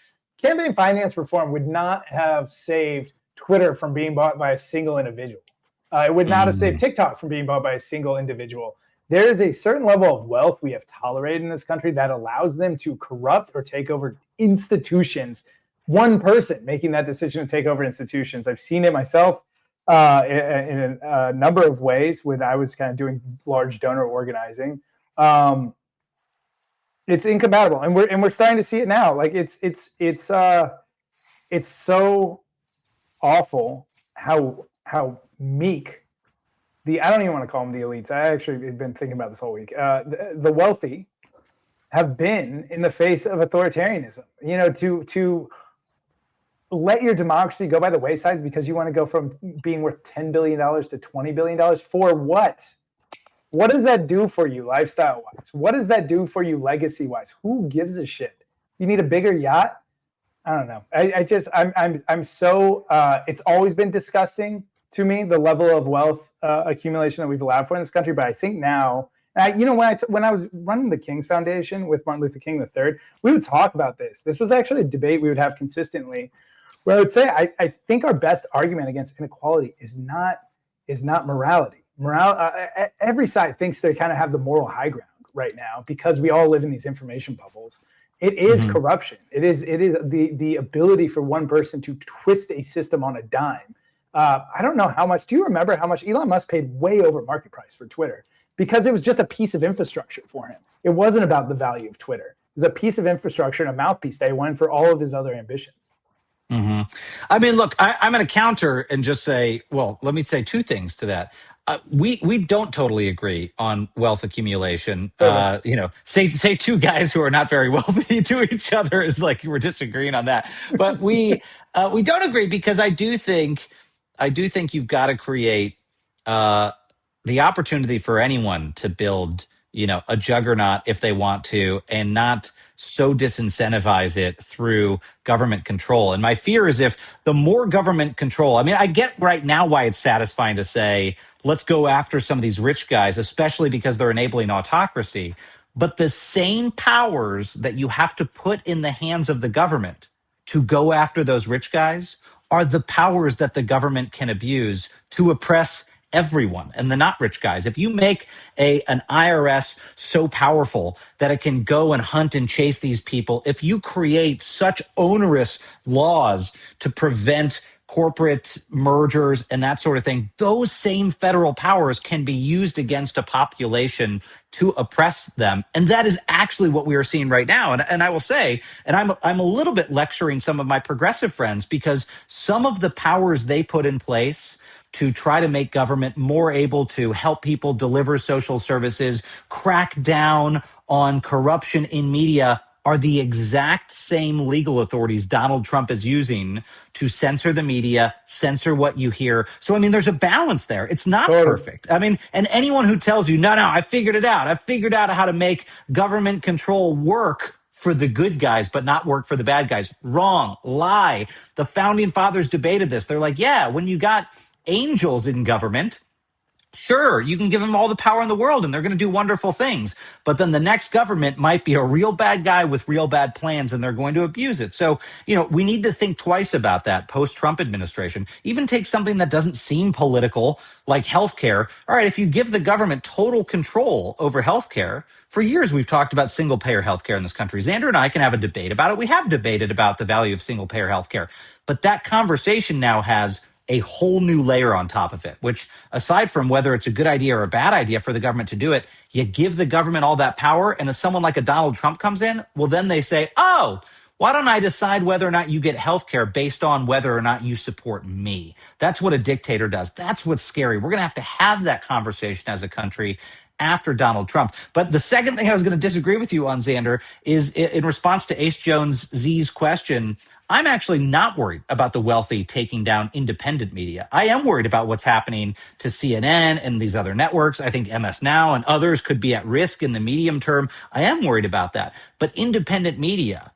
Campaign finance reform would not have saved Twitter from being bought by a single individual. It would not have saved TikTok from being bought by a single individual. There is a certain level of wealth we have tolerated in this country that allows them to corrupt or take over institutions. One person making that decision to take over institutions. I've seen it myself. In a number of ways when I was kind of doing large donor organizing. It's incompatible, and we're starting to see it now. Like it's so awful how meek I don't even want to call them the elites. I actually have been thinking about this whole week. The wealthy have been in the face of authoritarianism. To let your democracy go by the wayside because you want to go from being worth $10 billion to $20 billion for what? What does that do for you lifestyle-wise? What does that do for you legacy-wise? Who gives a shit? You need a bigger yacht? I don't know. I'm so, it's always been disgusting to me, the level of wealth accumulation that we've allowed for in this country. But I think now, when I was running the King's Foundation with Martin Luther King III, we would talk about this. This was actually a debate we would have consistently, where I would say I think our best argument against inequality is not morality. Every side thinks they kind of have the moral high ground right now because we all live in these information bubbles. It is corruption. It is the ability for one person to twist a system on a dime. I don't know how much. Do you remember how much Elon Musk paid way over market price for Twitter? Because it was just a piece of infrastructure for him. It wasn't about the value of Twitter. It was a piece of infrastructure and a mouthpiece that he wanted for all of his other ambitions. I mean, look, I'm going to counter and just say, well, let me say two things to that. We don't totally agree on wealth accumulation. Say two guys who are not very wealthy to each other is like we're disagreeing on that. But we don't agree because I do think you've got to create the opportunity for anyone to build, a juggernaut if they want to, and not so disincentivize it through government control. And my fear is if the more government control, I mean, I get right now why it's satisfying to say, let's go after some of these rich guys, especially because they're enabling autocracy. But the same powers that you have to put in the hands of the government to go after those rich guys are the powers that the government can abuse to oppress everyone and the not rich guys. If you make an IRS so powerful that it can go and hunt and chase these people, if you create such onerous laws to prevent corporate mergers and that sort of thing, those same federal powers can be used against a population to oppress them. And that is actually what we are seeing right now. And I will say, and I'm a little bit lecturing some of my progressive friends because some of the powers they put in place to try to make government more able to help people deliver social services, crack down on corruption in media, are the exact same legal authorities Donald Trump is using to censor the media, censor what you hear. So, I mean, there's a balance there. It's not perfect. I mean, and anyone who tells you, no, I figured it out. I figured out how to make government control work for the good guys, but not work for the bad guys. Wrong, lie. The founding fathers debated this. They're like, yeah, when you got angels in government, sure, you can give them all the power in the world and they're going to do wonderful things. But then the next government might be a real bad guy with real bad plans and they're going to abuse it. So, we need to think twice about that post-Trump administration. Even take something that doesn't seem political, like healthcare. All right, if you give the government total control over healthcare, for years we've talked about single-payer healthcare in this country. Xander and I can have a debate about it. We have debated about the value of single-payer healthcare. But that conversation now has a whole new layer on top of it, which aside from whether it's a good idea or a bad idea for the government to do it, you give the government all that power. And if someone like a Donald Trump comes in, well, then they say, oh, why don't I decide whether or not you get health care based on whether or not you support me? That's what a dictator does. That's what's scary. We're going to have that conversation as a country after Donald Trump. But the second thing I was going to disagree with you on, Xander, is in response to Ace Jones Z's question, I'm actually not worried about the wealthy taking down independent media. I am worried about what's happening to CNN and these other networks. I think MS Now and others could be at risk in the medium term. I am worried about that. But independent media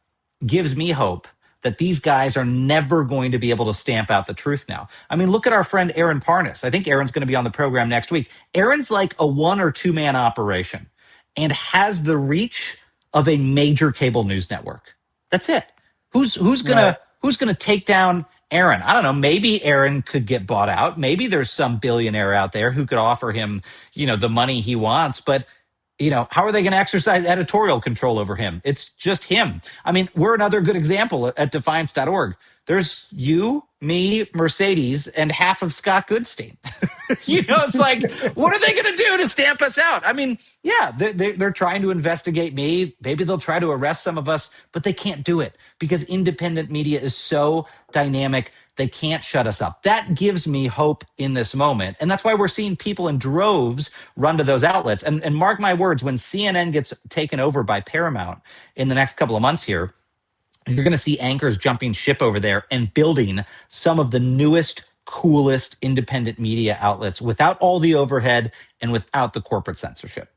gives me hope that these guys are never going to be able to stamp out the truth now. I mean, look at our friend Aaron Parnas. I think Aaron's going to be on the program next week. Aaron's like a 1 or 2 man operation and has the reach of a major cable news network. That's it. Who's gonna take down Aaron? I don't know. Maybe Aaron could get bought out. Maybe there's some billionaire out there who could offer him, the money he wants. But, how are they going to exercise editorial control over him? It's just him. I mean, we're another good example at defiance.org. There's you, me, Mercedes, and half of Scott Goodstein. It's like, what are they going to do to stamp us out? I mean, yeah, they're trying to investigate me. Maybe they'll try to arrest some of us, but they can't do it because independent media is so dynamic. They can't shut us up. That gives me hope in this moment. And that's why we're seeing people in droves run to those outlets. And mark my words, when CNN gets taken over by Paramount in the next couple of months here, You're going to see anchors jumping ship over there and building some of the newest, coolest independent media outlets without all the overhead and without the corporate censorship.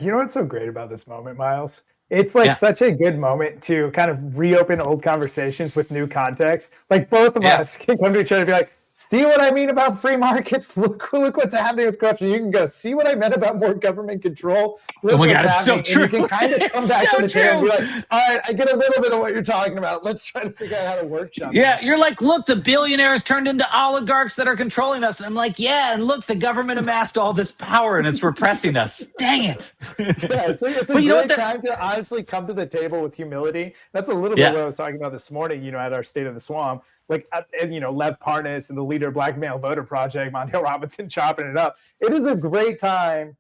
You know what's so great about this moment, Miles? It's like such a good moment to kind of reopen old conversations with new context. Like both of us can come to each other and be like, see what I mean about free markets? Look what's happening with corruption. You can go, see what I meant about more government control? Look oh my God, what's it's so happening. true. And you can kind of come back so to the table and be true. like, all right, I get a little bit of what you're talking about. Let's try to figure out how to workshop. Yeah, you're like, look, the billionaires turned into oligarchs that are controlling us. And I'm like, yeah, and look, the government amassed all this power and it's repressing us. Dang it. Yeah, it's a great time to honestly come to the table with humility. That's a little bit what I was talking about this morning, at our State of the Swamp. Like, Lev Parnas and the leader of Black Male Voter Project, Mondale Robinson, chopping it up. It is a great time.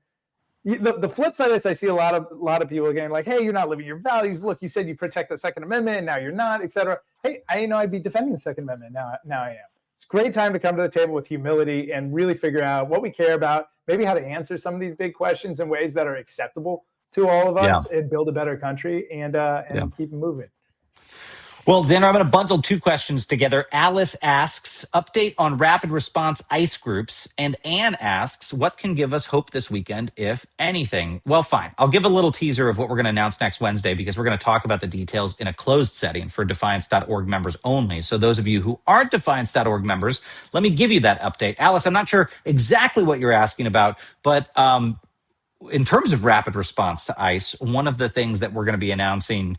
The flip side of this, I see a lot of people getting like, hey, you're not living your values. Look, you said you protect the Second Amendment, and now you're not, et cetera. Hey, I know I'd be defending the Second Amendment. Now I am. It's a great time to come to the table with humility and really figure out what we care about, maybe how to answer some of these big questions in ways that are acceptable to all of us and build a better country and keep moving. Well, Xander, I'm going to bundle two questions together. Alice asks, update on rapid response ICE groups. And Anne asks, what can give us hope this weekend, if anything? Well, fine. I'll give a little teaser of what we're going to announce next Wednesday because we're going to talk about the details in a closed setting for Defiance.org members only. So those of you who aren't Defiance.org members, let me give you that update. Alice, I'm not sure exactly what you're asking about, but in terms of rapid response to ICE, one of the things that we're going to be announcing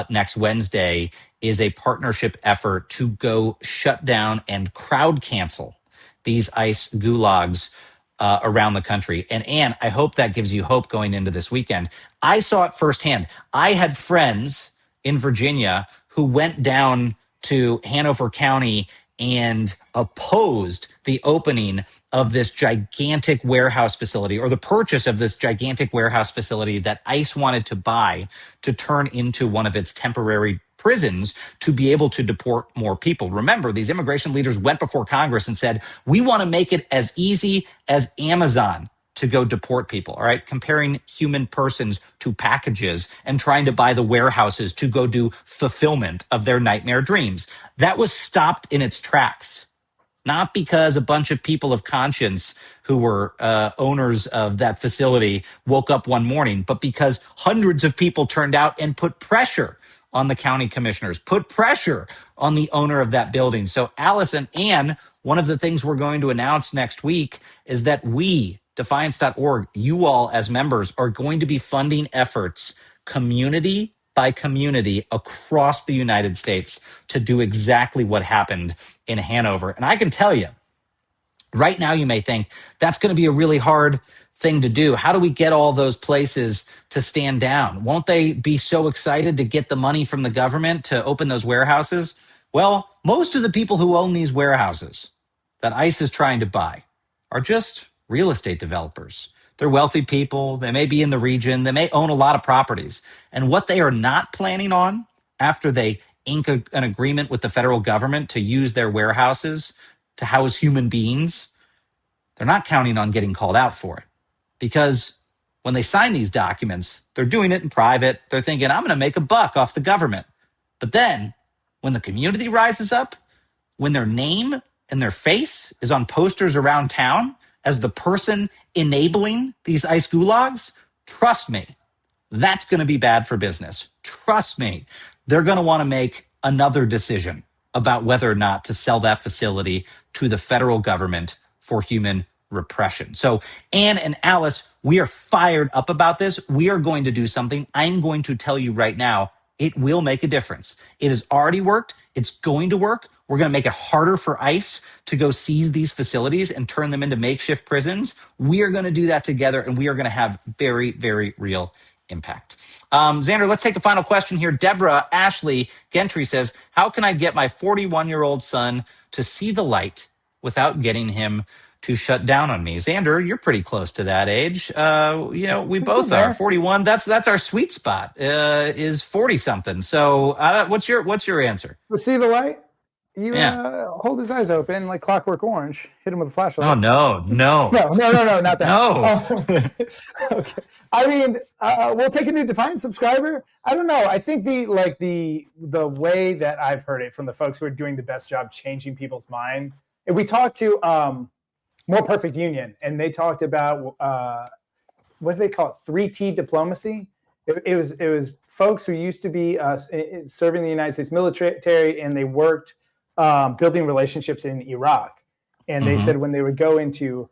next Wednesday is a partnership effort to go shut down and crowd cancel these ICE gulags around the country. And Anne, I hope that gives you hope going into this weekend. I saw it firsthand. I had friends in Virginia who went down to Hanover County and opposed the opening of this gigantic warehouse facility or the purchase of this gigantic warehouse facility that ICE wanted to buy to turn into one of its temporary prisons to be able to deport more people. Remember, these immigration leaders went before Congress and said, we want to make it as easy as Amazon to go deport people, all right? Comparing human persons to packages and trying to buy the warehouses to go do fulfillment of their nightmare dreams. That was stopped in its tracks, not because a bunch of people of conscience who were owners of that facility woke up one morning, but because hundreds of people turned out and put pressure on the county commissioners, put pressure on the owner of that building. So Alice and Anne, one of the things we're going to announce next week is that we, Defiance.org, you all as members are going to be funding efforts community by community across the United States to do exactly what happened in Hanover. And I can tell you, right now you may think that's going to be a really hard thing to do. How do we get all those places to stand down? Won't they be so excited to get the money from the government to open those warehouses? Well, most of the people who own these warehouses that ICE is trying to buy are just real estate developers. They're wealthy people. They may be in the region. They may own a lot of properties. And what they are not planning on after they ink an agreement with the federal government to use their warehouses to house human beings, they're not counting on getting called out for it. Because when they sign these documents, they're doing it in private. They're thinking, I'm going to make a buck off the government. But then when the community rises up, when their name and their face is on posters around town as the person enabling these ICE gulags, trust me, that's going to be bad for business. Trust me, they're going to want to make another decision about whether or not to sell that facility to the federal government for human repression. So Anne and Alice, we are fired up about this. We are going to do something. I'm going to tell you right now, it will make a difference. It has already worked. It's going to work. We're going to make it harder for ICE to go seize these facilities and turn them into makeshift prisons. We are going to do that together, and we are going to have very, very real impact. Xander, let's take a final question here. Deborah Ashley Gentry says, how can I get my 41-year-old son to see the light without getting him to shut down on me? Xander, you're pretty close to that age. We both are. 41. That's our sweet spot. Is 40 something. So what's your answer? To see the light. You hold his eyes open like Clockwork Orange. Hit him with a flashlight. Oh no, no, not that. No. Okay. I mean, we'll take a new Defiance subscriber. I don't know. I think the way that I've heard it from the folks who are doing the best job changing people's mind. And we talked to More Perfect Union, and they talked about what do they call it? 3T diplomacy. It was folks who used to be serving the United States military, and they worked building relationships in Iraq. And they said when they would go into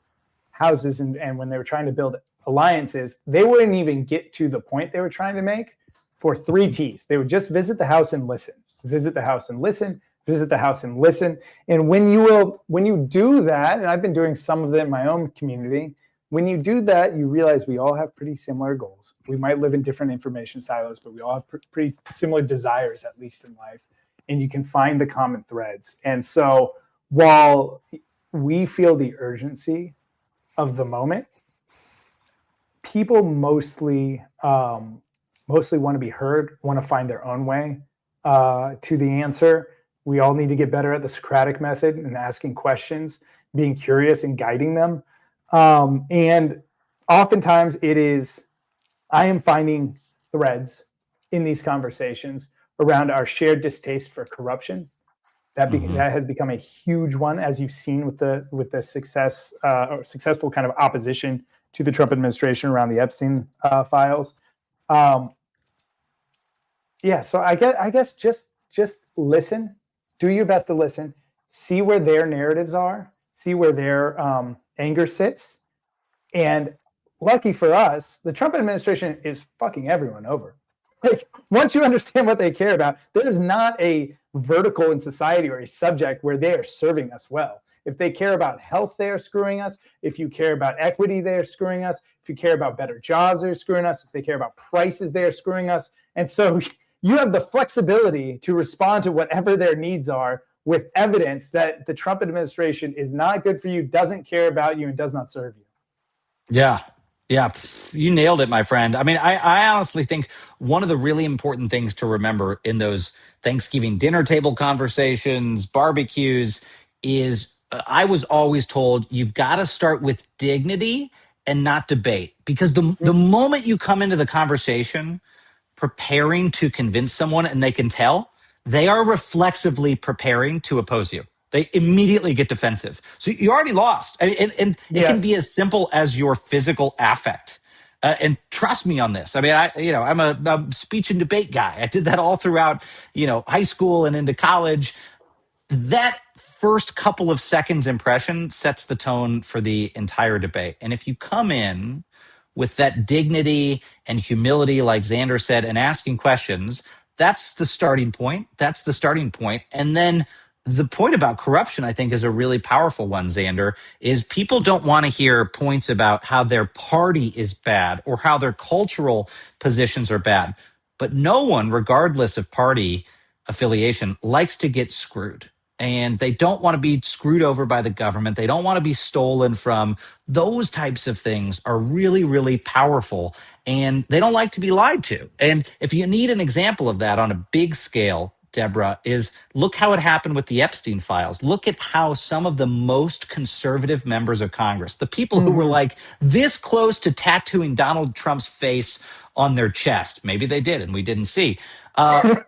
houses and when they were trying to build alliances, they wouldn't even get to the point they were trying to make for 3 Ts. They would just visit the house and listen, visit the house and listen, visit the house and listen. And when you do that, and I've been doing some of it in my own community, when you do that, you realize we all have pretty similar goals. We might live in different information silos, but we all have pretty similar desires, at least in life. And you can find the common threads. And so while we feel the urgency of the moment, people mostly want to be heard, want to find their own way to the answer. We all need to get better at the Socratic method and asking questions, being curious and guiding them. And oftentimes I am finding threads in these conversations around our shared distaste for corruption. That has become a huge one, as you've seen with the successful kind of opposition to the Trump administration around the Epstein files. So I guess just listen, do your best to listen, see where their narratives are, see where their anger sits, and lucky for us, the Trump administration is fucking everyone over. Like, once you understand what they care about, there's not a vertical in society or a subject where they are serving us well. If they care about health, they are screwing us. If you care about equity, they are screwing us. If you care about better jobs, they're screwing us. If they care about prices, they are screwing us. And so you have the flexibility to respond to whatever their needs are with evidence that the Trump administration is not good for you, doesn't care about you, and does not serve you. Yeah. Yeah, you nailed it, my friend. I mean, I honestly think one of the really important things to remember in those Thanksgiving dinner table conversations, barbecues, is I was always told you've got to start with dignity and not debate. Because the moment you come into the conversation preparing to convince someone and they can tell, they are reflexively preparing to oppose you. They immediately get defensive. So you already lost. And it can be as simple as your physical affect. And trust me on this. I mean, I'm a speech and debate guy. I did that all throughout, high school and into college. That first couple of seconds impression sets the tone for the entire debate. And if you come in with that dignity and humility, like Xander said, and asking questions, that's the starting point. And then the point about corruption, I think, is a really powerful one, Xander, is people don't want to hear points about how their party is bad or how their cultural positions are bad. But no one, regardless of party affiliation, likes to get screwed. And they don't want to be screwed over by the government. They don't want to be stolen from. Those types of things are really, really powerful. And they don't like to be lied to. And if you need an example of that on a big scale, Deborah, is look how it happened with the Epstein files. Look at how some of the most conservative members of Congress, the people who were like this close to tattooing Donald Trump's face on their chest, maybe they did and we didn't see,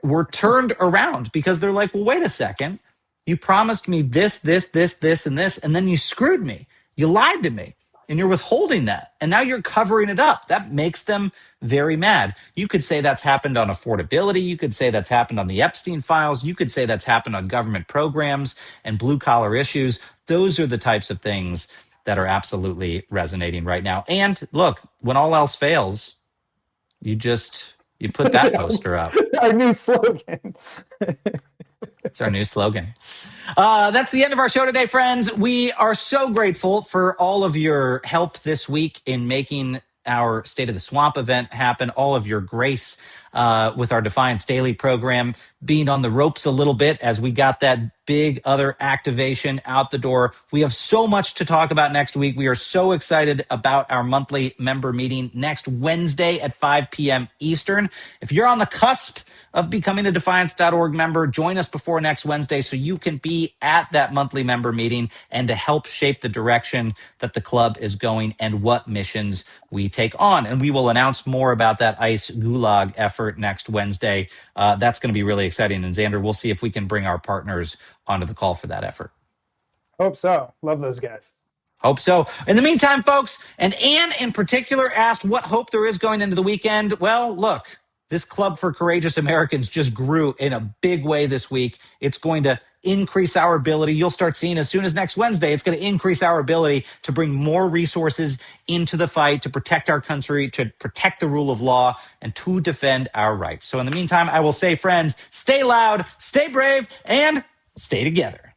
were turned around because they're like, well, wait a second. You promised me this, and this, and then you screwed me. You lied to me, and you're withholding that. And now you're covering it up. That makes them very mad. You could say that's happened on affordability. You could say that's happened on the Epstein files. You could say that's happened on government programs and blue-collar issues. Those are the types of things that are absolutely resonating right now. And look, when all else fails, you put that poster up. Our new slogan. It's our new slogan. That's the end of our show today, friends. We are so grateful for all of your help this week in making our State of the Swamp event happen, all of your grace with our Defiance Daily program, being on the ropes a little bit as we got that big other activation out the door. We have so much to talk about next week. We are so excited about our monthly member meeting next Wednesday at 5 p.m. Eastern. If you're on the cusp of becoming a defiance.org member. Join us before next Wednesday so you can be at that monthly member meeting and to help shape the direction that the club is going and what missions we take on. And we will announce more about that ICE Gulag effort next Wednesday. That's going to be really exciting. And Xander, we'll see if we can bring our partners onto the call for that effort. Hope so. Love those guys. Hope so. In the meantime, folks, and Anne in particular asked what hope there is going into the weekend. Well, look, this Club for Courageous Americans just grew in a big way this week. It's going to increase our ability. You'll start seeing as soon as next Wednesday, it's going to increase our ability to bring more resources into the fight, to protect our country, to protect the rule of law, and to defend our rights. So in the meantime, I will say, friends, stay loud, stay brave, and stay together.